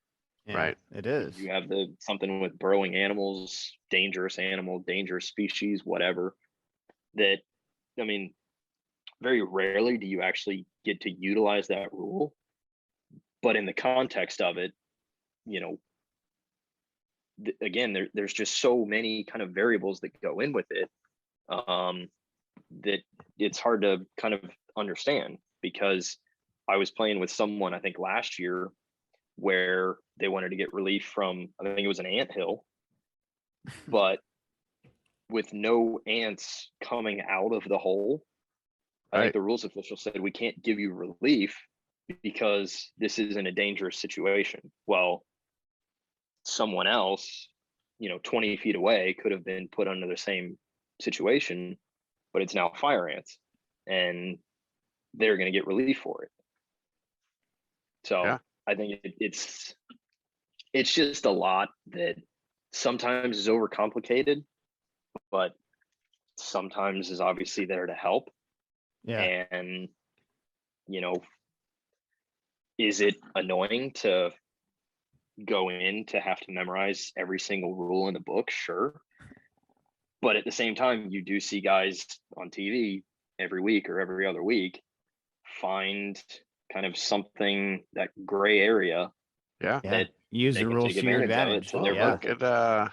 Yeah, Right. It is. You have something with burrowing animals, dangerous animal, dangerous species, whatever. That, I mean, very rarely do you actually get to utilize that rule. But in the context of it, again, there's just so many kind of variables that go in with it, that it's hard to kind of understand, because I was playing with someone, I think last year, where they wanted to get relief from, I think it was an anthill, but with no ants coming out of the hole. I Right. think the rules official said, we can't give you relief because this isn't a dangerous situation. Well, someone else, 20 feet away could have been put under the same situation, but it's now fire ants and they're going to get relief for it. So Yeah. I think it's just a lot that sometimes is overcomplicated, but sometimes is obviously there to help. Yeah. And, you know, is it annoying to go in to have to memorize every single rule in the book? Sure. But at the same time, you do see guys on TV every week or every other week find kind of something, that gray area, Yeah. Yeah. that Use they the can rules take to your advantage of advantage. it to their Yeah. benefit. Look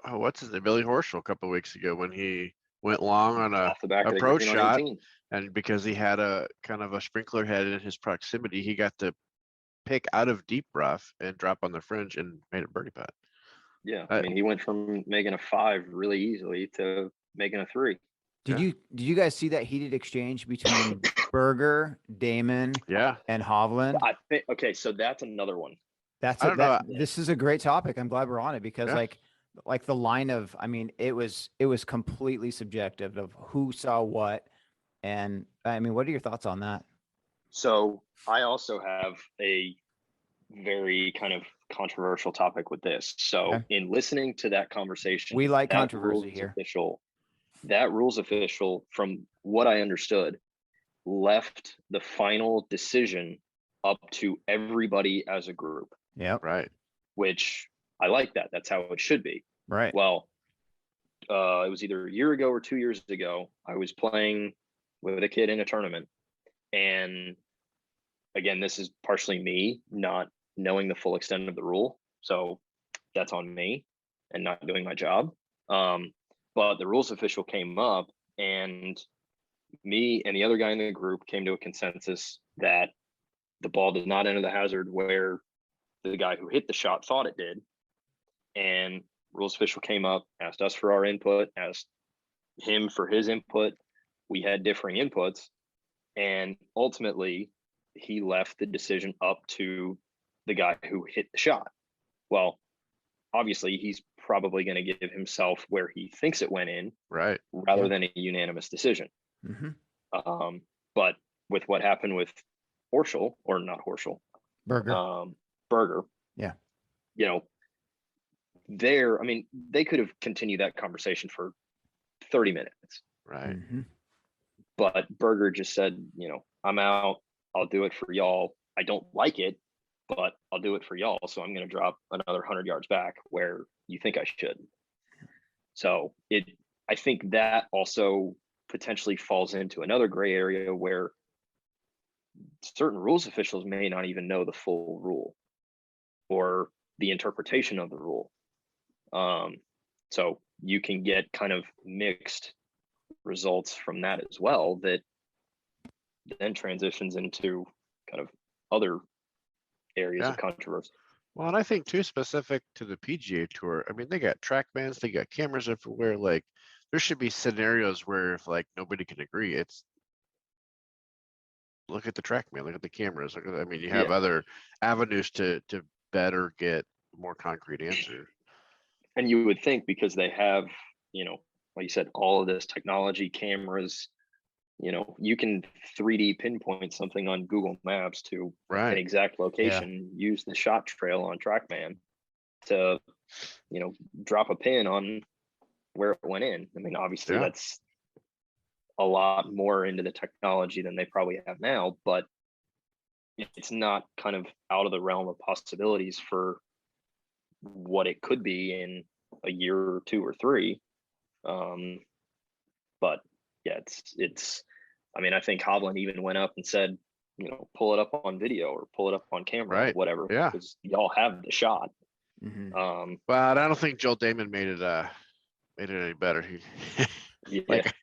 at what's his name, Billy Horschel a couple of weeks ago when he went long on Off the back of the approach green on shot, 18. and because he had a kind of a sprinkler head in his proximity, he got to pick out of deep rough and drop on the fringe and made a birdie putt. Yeah, I mean, he went from making a 5 really easily to making a 3. Did Yeah. you guys see that heated exchange between Berger, Damon, Yeah. and Hovland? I think, okay, so that's another one. That's I don't know. this is a great topic. I'm glad we're on it because Yeah. like the line of, I mean, it was completely subjective of who saw what. And I mean, what are your thoughts on that? So I also have a very kind of controversial topic with this. So Okay. in listening to that conversation, We like that controversy rules here. that rules official, from what I understood, left the final decision up to everybody as a group, Yep. Right. which I like that. That's how it should be. Right. Well, it was either a year ago or 2 years ago. I was playing with a kid in a tournament, and again, this is partially me not knowing the full extent of the rule, so that's on me and not doing my job. But the rules official came up, and me and the other guy in the group came to a consensus that the ball did not enter the hazard where the guy who hit the shot thought it did. And rules official came up, asked us for our input, asked him for his input. We had differing inputs, and ultimately he left the decision up to the guy who hit the shot. Well, obviously he's probably going to give himself where he thinks it went in, Right. rather Yeah. than a unanimous decision. Mm-hmm. But with what happened with Horschel, or not Horschel, Berger. Berger, Yeah. you know, I mean, they could have continued that conversation for 30 minutes, Right. Mhm. but Berger just said, you know, I'm out. I'll do it for y'all. I don't like it, but I'll do it for y'all. So I'm going to drop another 100 yards back where you think I should. So I think that also potentially falls into another gray area where certain rules officials may not even know the full rule or the interpretation of the rule. So you can get kind of mixed results from that as well, that then transitions into kind of other areas of controversy. Well, and I think too, specific to the PGA Tour, I mean, they got TrackMans, they got cameras everywhere. Like, there should be scenarios where if like nobody can agree, it's look at the TrackMan, look at the cameras. Look at, I mean, you have other avenues to better get more concrete answers. And you would think, because they have, you know, like you said, all of this technology, cameras, you know, you can 3D pinpoint something on Google Maps to an Right. exact location, use the shot trail on TrackMan to, you know, drop a pin on where it went in. I mean, obviously that's a lot more into the technology than they probably have now, but it's not kind of out of the realm of possibilities for what it could be in a year or 2 or 3. But yeah, it's I mean, I think Hovland even went up and said, you know, pull it up on video or pull it up on camera, or whatever, because y'all have the shot. Mm-hmm. But I don't think Joel Damon made it any better. He like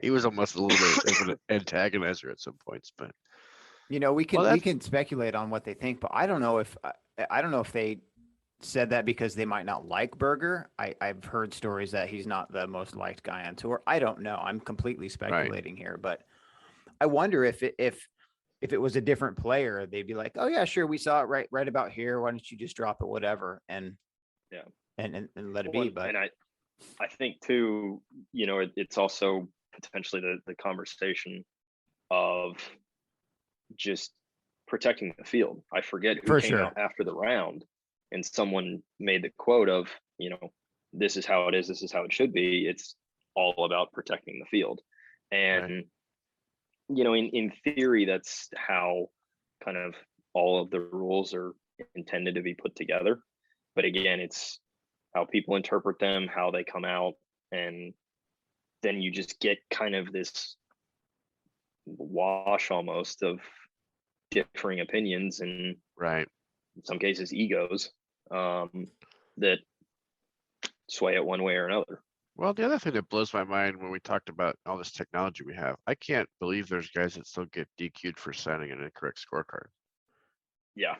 he was almost a little bit of an antagonizer at some points, but you know, we can speculate on what they think, but I don't know if they said that because they might not like Berger. I've heard stories that he's not the most liked guy on tour. I don't know. I'm completely speculating here, but I wonder if it was a different player, they'd be like, oh yeah, sure, we saw it right about here. Why don't you just drop it, whatever, and and let it be. But and I think too, you know, it's also potentially the conversation of just protecting the field. I forget who came out after the round, and someone made the quote of, you know, this is how it is, this is how it should be. It's all about protecting the field. And, you know, in theory, that's how kind of all of the rules are intended to be put together. But again, it's how people interpret them, how they come out, and then you just get kind of this wash almost of differing opinions and Right. in some cases egos that sway it one way or another. Well, the other thing that blows my mind when we talked about all this technology we have, I can't believe there's guys that still get DQ'd for signing an incorrect scorecard. Yeah.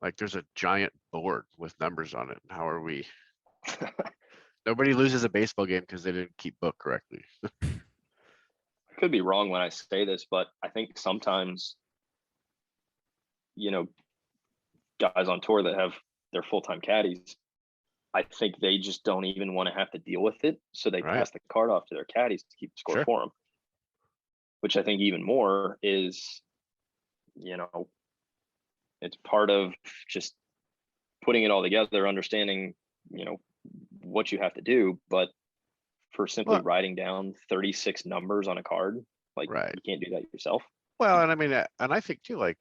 Like there's a giant board with numbers on it. How are we? Nobody loses a baseball game because they didn't keep book correctly. I could be wrong when I say this, but I think sometimes, you know, guys on tour that have their full-time caddies, I think they just don't even want to have to deal with it. So they Right. pass the card off to their caddies to keep the score Sure. for them, which I think even more is, you know, it's part of just putting it all together, understanding, you know, what you have to do. But for simply Well- writing down 36 numbers on a card, like Right. you can't do that yourself. Well, and I mean, and I think too, like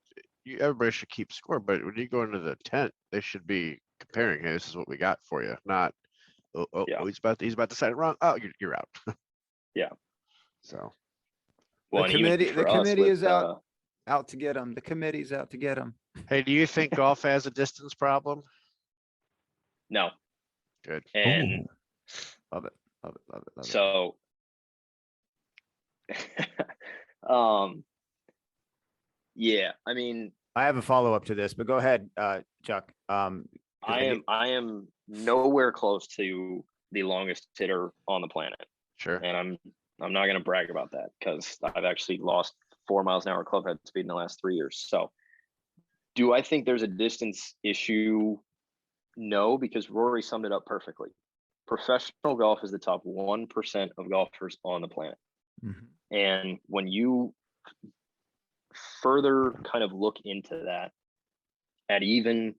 everybody should keep score, but when you go into the tent, they should be comparing, hey, this is what we got for you, not, Yeah. he's about to sign it wrong. Oh, you're out. Yeah. So, Well, and even the for us committee with, is out to get them. The committee's out to get them. hey, do you think golf has a distance problem? no. Good. And Love it. Love it. Love it. Love it. so, yeah, I mean, I have a follow-up to this, but go ahead, Chuck. I am nowhere close to the longest hitter on the planet. Sure. And I'm not going to brag about that because I've actually lost 4 miles an hour club head speed in the last 3 years. So do I think there's a distance issue? No, because Rory summed it up perfectly. Professional golf is the top 1% of golfers on the planet. Mhm. And when you further kind of look into that at even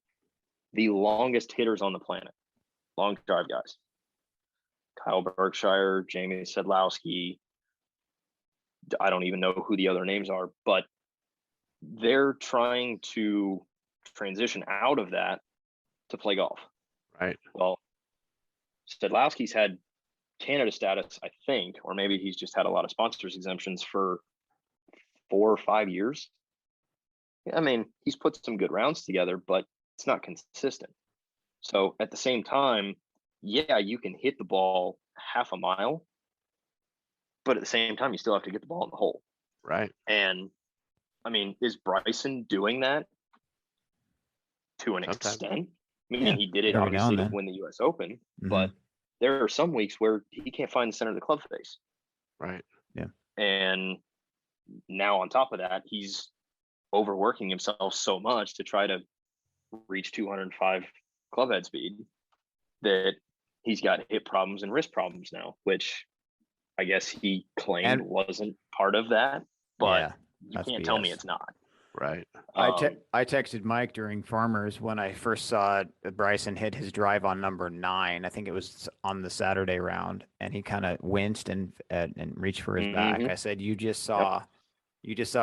the longest hitters on the planet, long drive guys, Kyle Berkshire, Jamie Sedlowski, I don't even know who the other names are, but they're trying to transition out of that to play golf. Right. Well, Sedlowski's had Canada status, I think, or maybe he's just had a lot of sponsors exemptions for 4 or 5 years. I mean, he's put some good rounds together, but it's not consistent. So at the same time, yeah, you can hit the ball half a mile, but at the same time, you still have to get the ball in the hole. Right. And I mean, is Bryson doing that to an Sometimes. extent? I mean, Yeah, he did it every now obviously and to then. win the US Open, Mhm. but there are some weeks where he can't find the center of the club face. Right. And now on top of that, he's overworking himself so much to try to reach 205 club head speed that he's got hip problems and wrist problems now, which I guess he claimed And- wasn't part of that, but Yeah, you that's can't tell me BS. it's not. Right. I Um, texted Mike during Farmers when I first saw Bryson hit his drive on number 9. I think it was on the Saturday round, and he kind of winced and reached for his back. Mhm. I said, "You just saw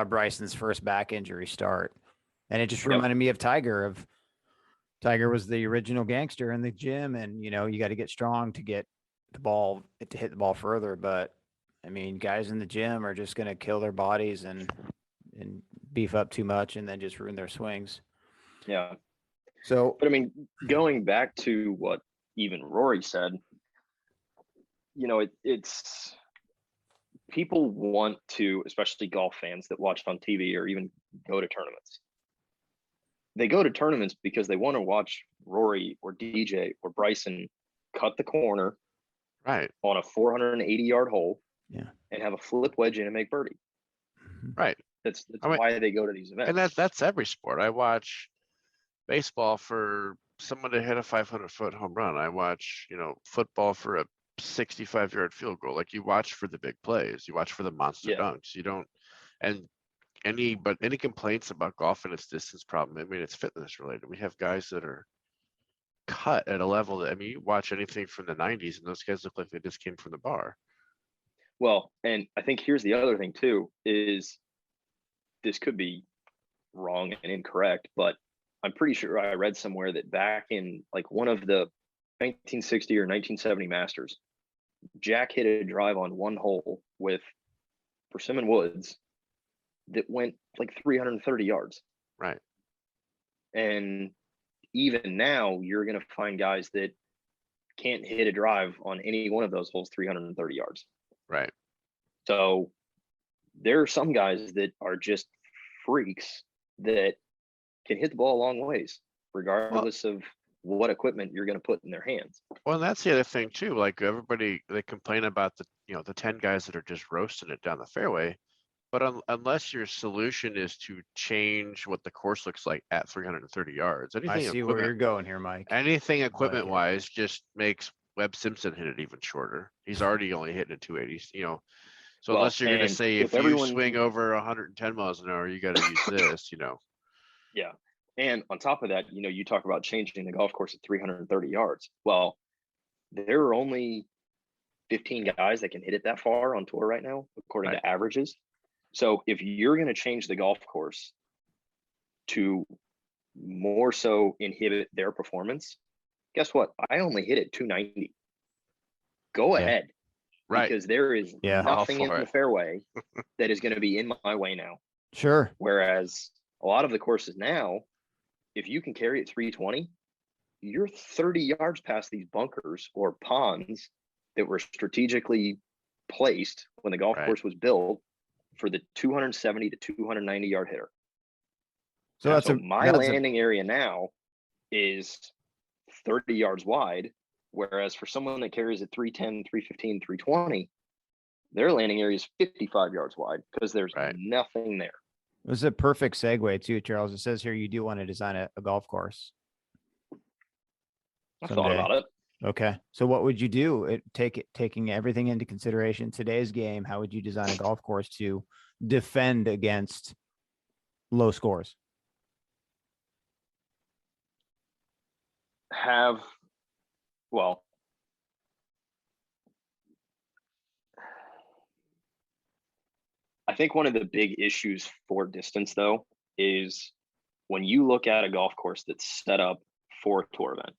Bryson's first back injury start," and it just Yep. reminded me of Tiger. Tiger was the original gangster in the gym, and you got to get strong to get to hit the ball further. But I mean, guys in the gym are just going to kill their bodies and beef up too much and then just ruin their swings. yeah. So But I mean, going back to what even Rory said, it's people want to, especially golf fans that watch on TV or even go to tournaments. They go to tournaments because they want to watch Rory or DJ or Bryson cut the corner Right. on a 480-yard hole, Yeah. and have a flip wedge in and make birdie. Right. That's I mean, why they go to these events. And that's every sport. I watch baseball for someone to hit a 500-foot home run. I watch, football for a 65-yard field goal. Like you watch for the big plays, you watch for the monster Yeah. dunks. You don't, and any complaints about golf and its distance problem. I mean, it's fitness related. We have guys that are cut at a level that, I mean, you watch anything from the 90s and those guys look like they just came from the bar. Well, and I think here's the other thing too, is this could be wrong and incorrect, but I'm pretty sure I read somewhere that back in like one of the 1960 or 1970 Masters, Jack hit a drive on one hole with Persimmon Woods that went like 330 yards. Right. And even now, you're going to find guys that can't hit a drive on any one of those holes 330 yards. Right. So there are some guys that are just freaks that can hit the ball a long ways, regardless of what equipment you're going to put in their hands. Well, and that's the other thing too. Like everybody, they complain about the 10 guys that are just roasting it down the fairway. But unless your solution is to change what the course looks like at 330 yards, I see where you're going here, Mike. anything it. equipment wise just makes Webb Simpson hit it even shorter. He's already only hitting a 280, So Well, unless you're going to and say with if you everyone- swing over 110 miles an hour, you got to use this, Yeah. And on top of that, you talk about changing the golf course at 330 yards. Well, there are only 15 guys that can hit it that far on tour right now, according Right. to averages. So if you're going to change the golf course to more so inhibit their performance, guess what? I only hit it 290. Go Yeah. ahead. Right. Because there is Yeah. nothing All in for the it. fairway that is going to be in my way now. Sure. Whereas a lot of the courses now, if you can carry it 320, you're 30 yards past these bunkers or ponds that were strategically placed when the golf Right. course was built for the 270 to 290 yard hitter. So that's my landing area now is 30 yards wide, whereas for someone that carries it 310, 315, 320, their landing area is 55 yards wide because there's Right. nothing there. It was a perfect segue too, Charles. It says here you do want to design a golf course. I thought someday. about it. Okay. So what would you do? Taking everything into consideration, today's game, how would you design a golf course to defend against low scores? I think one of the big issues for distance, though, is when you look at a golf course that's set up for a tour event.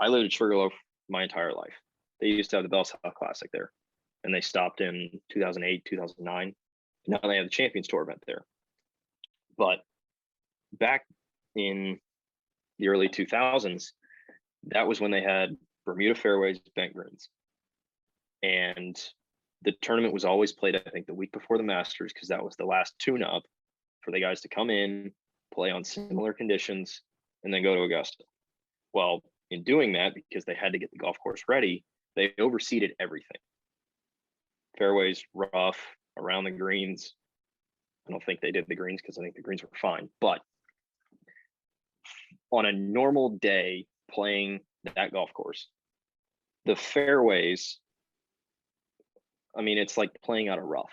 I lived at Sugarloaf my entire life. They used to have the Valspar Classic there, and they stopped in 2008, 2009. Now they have the Champions Tour event there. But back in the early 2000s, that was when they had Bermuda fairways, bent greens. And the tournament was always played, I think, the week before the Masters, because that was the last tune-up for the guys to come in, play on similar conditions, and then go to Augusta. Well, in doing that, because they had to get the golf course ready, they overseeded everything. Fairways, rough, around the greens. I don't think they did the greens because I think the greens were fine. But on a normal day playing that golf course, the fairways, I mean, it's like playing out a rough.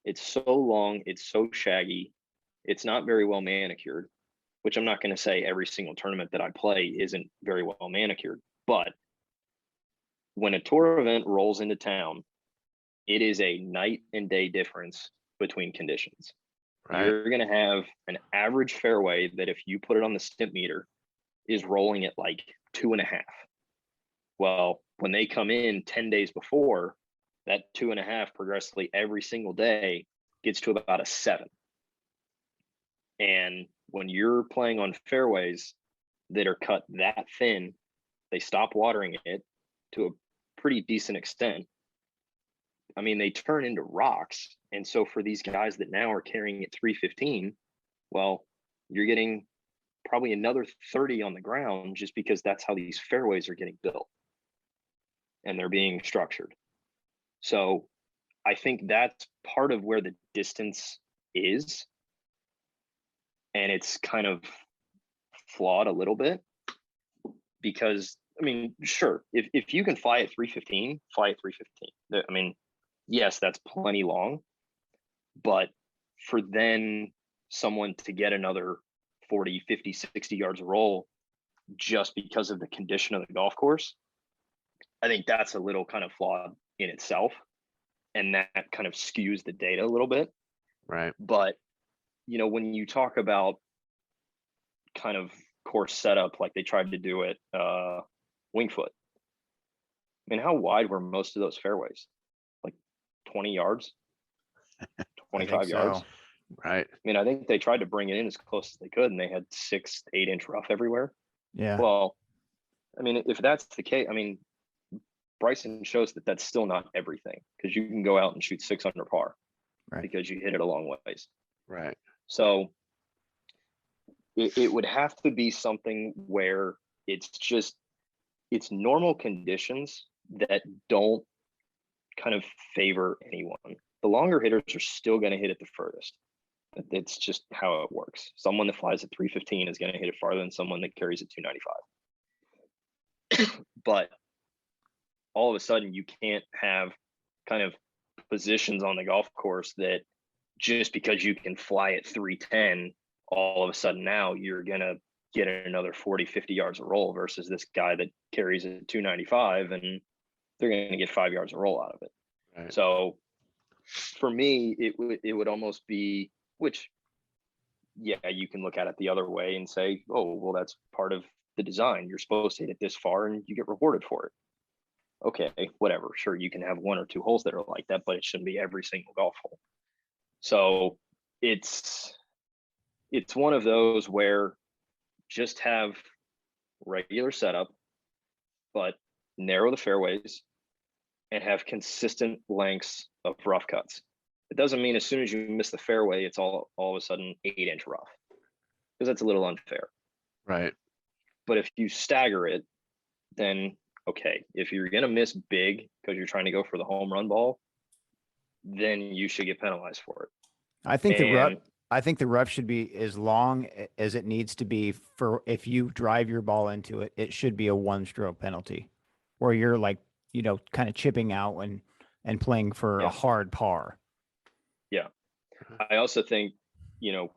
It's so long, it's so shaggy, it's not very well manicured, which I'm not going to say every single tournament that I play isn't very well manicured. But when a tour event rolls into town, it is a night and day difference between conditions. Right. You're going to have an average fairway that if you put it on the stimp meter is rolling at like 2.5. Well, when they come in 10 days before, that 2.5 progressively every single day gets to about a 7. And when you're playing on fairways that are cut that thin, they stop watering it to a pretty decent extent. I mean, they turn into rocks. And so for these guys that now are carrying it 315, well, you're getting probably another 30 on the ground just because that's how these fairways are getting built and they're being structured. So I think that's part of where the distance is. And it's kind of flawed a little bit because, I mean, sure, if you can fly at 315, fly at 315. I mean, yes, that's plenty long, but for then someone to get another 40, 50, 60 yards of roll just because of the condition of the golf course, I think that's a little kind of flawed in itself. and that kind of skews the data a little bit. Right. But, you know, when you talk about kind of course setup, like they tried to do it, Winged Foot, I mean, how wide were most of those fairways? Like 20 yards, I think 25 yards. so. Right. I mean, I think they tried to bring it in as close as they could, and they had 6-8 inch rough everywhere. Yeah. Well, I mean, if that's the case, I mean, Bryson shows that that's still not everything, because you can go out and shoot 6 under par Right. because you hit it a long ways. Right. So it would have to be something where it's normal conditions that don't kind of favor anyone. The longer hitters are still going to hit it the furthest. It's just how it works. Someone that flies at 315 is going to hit it farther than someone that carries at 295. But all of a sudden, you can't have kind of positions on the golf course that just because you can fly at 310, all of a sudden now you're going to get another 40, 50 yards of roll versus this guy that carries at 295 and they're going to get 5 yards of roll out of it. Right. So for me, it would almost be, which, yeah, you can look at it the other way and say, oh, well, that's part of the design. You're supposed to hit it this far and you get rewarded for it. Okay, whatever. Sure, you can have 1 or 2 holes that are like that, but it shouldn't be every single golf hole. So it's one of those where just have regular setup, but narrow the fairways and have consistent lengths of rough cuts. It doesn't mean as soon as you miss the fairway, it's all of a sudden 8 inch rough, because that's a little unfair. Right. But if you stagger it, then okay, if you're going to miss big because you're trying to go for the home run ball, then you should get penalized for it. I think the rough should be as long as it needs to be for, if you drive your ball into it, it should be a 1-stroke penalty where you're like, you know, kind of chipping out and playing for a hard par. Yeah. I also think, you know,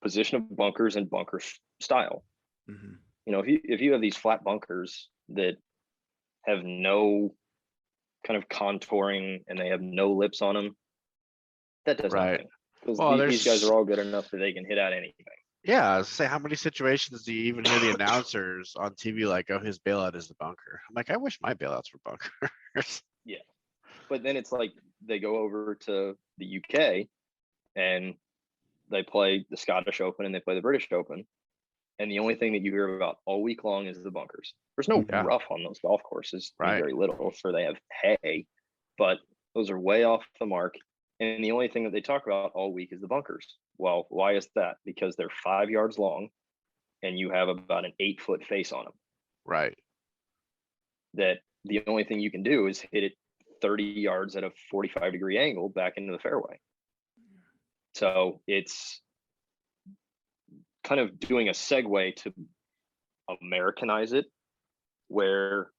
position of bunkers and bunker style. Mm-hmm. You know, if you have these flat bunkers that have no kind of contouring and they have no lips on them, that does nothing. Well, these guys are all good enough that they can hit out anything. Yeah, I was say, how many situations do you even hear the announcers on TV like, "Oh, his bailout is the bunker"? I'm like, I wish my bailouts were bunkers. Yeah, but then it's like they go over to the UK and they play the Scottish Open and they play the British Open, and the only thing that you hear about all week long is the bunkers. There's no rough on those golf courses, Right? Very little. Sure, they have hay, but those are way off the mark. And the only thing that they talk about all week is the bunkers. Well, why is that? Because they're 5 yards long and you have about an 8-foot face on them. Right. That the only thing you can do is hit it 30 yards at a 45-degree angle back into the fairway. So it's kind of doing a segue to Americanize it, where,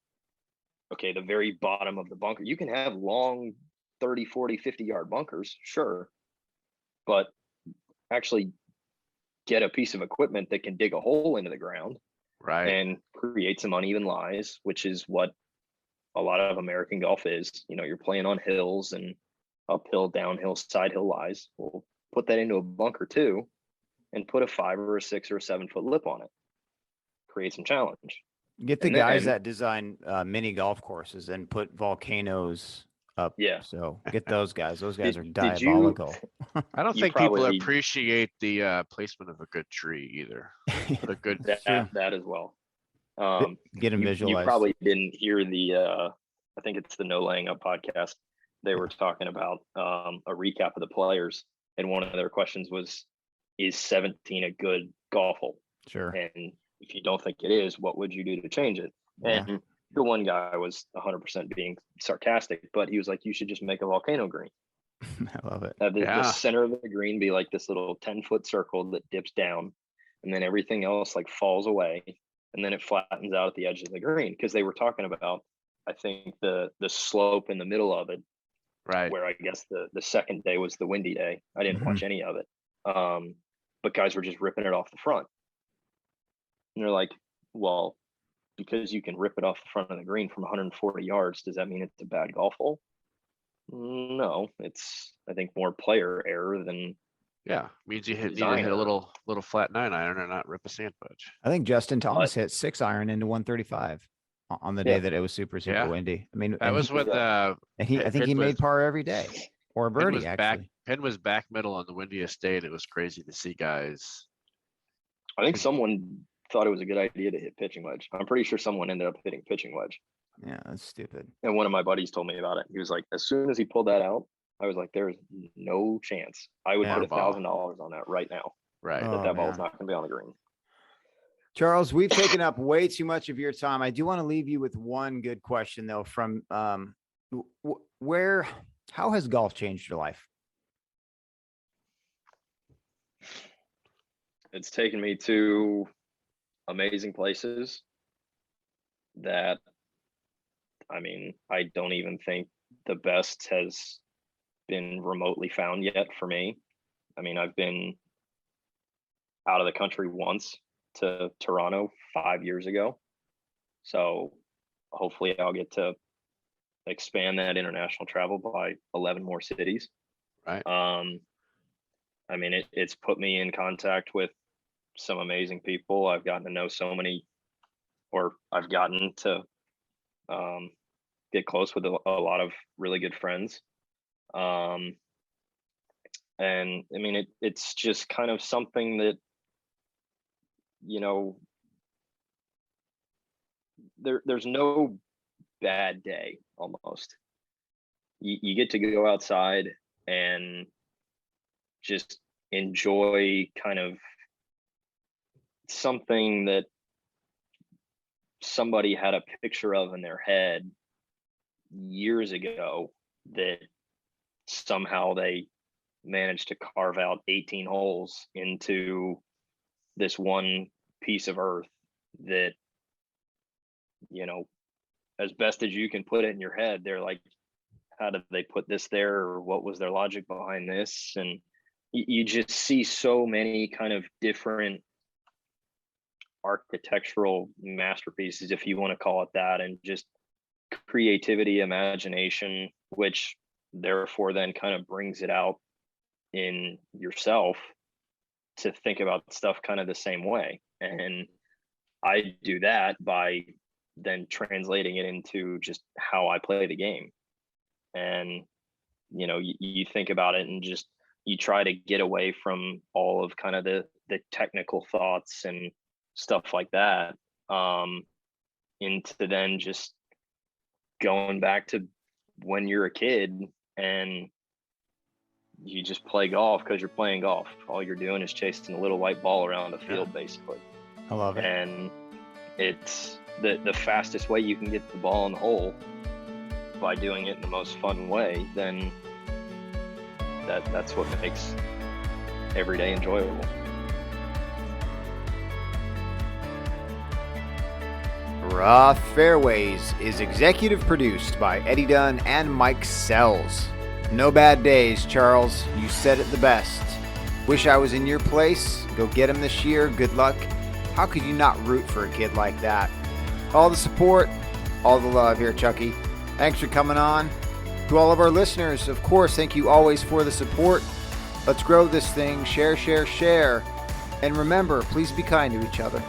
okay, the very bottom of the bunker, you can have long 30, 40, 50-yard bunkers, sure, but actually get a piece of equipment that can dig a hole into the ground, right, and create some uneven lies, which is what a lot of American golf is. You know, you're playing on hills and uphill, downhill, side hill lies. We'll put that into a bunker too, and put a 5 or a 6 or a 7-foot lip on it. Create some challenge. Get the guys that design mini golf courses and put volcanoes up. Yeah. So get those guys. Those guys are diabolical. I don't think people appreciate the placement of a good tree either. But a good that as well. Get them visualized. You probably didn't hear the I think it's the No Laying Up podcast. They were talking about a recap of the players, and one of their questions was, is 17 a good golf hole? Sure. And if you don't think it is, what would you do to change it? Yeah. And the one guy was 100% being sarcastic, but he was like, you should just make a volcano green. I love it. The center of the green be like this little 10-foot circle that dips down, and then everything else like falls away, and then it flattens out at the edge of the green. Because they were talking about, I think, the slope in the middle of it, right, where I guess the second day was the windy day. I didn't watch any of it, but guys were just ripping it off the front. And they're like, well, because you can rip it off the front of the green from 140 yards, does that mean it's a bad golf hole? No, it's, I think, more player error than Yeah, means you need to hit Designer. a little flat 9-iron and not rip a sandwich. I think Justin Thomas hit 6-iron into 135 on the day Yeah. that it was super Yeah. windy. I mean, That and was he, when and he I think he Penn made was- par every day, or a Penn birdie was actually. Penn was back middle on the windiest day, and it was crazy to see guys. I think someone thought it was a good idea to hit pitching wedge. I'm pretty sure someone ended up hitting pitching wedge. Yeah, that's stupid. And one of my buddies told me about it. He was like, as soon as he pulled that out, I was like, there's no chance. I would Yeah. put $1,000 on that right now. Right. Oh, That ball's man. not going to be on the green. Charles, we've taken up way too much of your time. I do want to leave you with one good question though, from how has golf changed your life? It's taken me to amazing places that, I mean, I don't even think the best has been remotely found yet for me. I mean, I've been out of the country once to Toronto 5 years ago. So hopefully I'll get to expand that international travel by 11 more cities. Right. I mean, it's put me in contact with some amazing people. I've gotten to know so many, or I've gotten to get close with a lot of really good friends. And I mean, it's just kind of something that, you know, there's no bad day almost. You get to go outside and just enjoy kind of something that somebody had a picture of in their head years ago that somehow they managed to carve out 18 holes into this one piece of earth that, you know, as best as you can put it in your head, they're like, how did they put this there, or what was their logic behind this? And you just see so many kind of different architectural masterpieces, if you want to call it that, and just creativity, imagination, which therefore then kind of brings it out in yourself to think about stuff kind of the same way. And I do that by then translating it into just how I play the game. And, you know, you think about it and just, you try to get away from all of kind of the technical thoughts and stuff like that, into then just going back to when you're a kid and you just play golf because you're playing golf. All you're doing is chasing a little white ball around the field, basically. I love it. And it's the fastest way you can get the ball in the hole by doing it in the most fun way. Then that's what makes every day enjoyable. Rough Fairways is executive produced by Eddie Dunn and Mike Sells. No bad days, Charles. You said it the best. Wish I was in your place. Go get him this year. Good luck. How could you not root for a kid like that? All the support, all the love here, Chucky. Thanks for coming on. To all of our listeners, of course, thank you always for the support. Let's grow this thing. Share, share, share. And remember, please be kind to each other.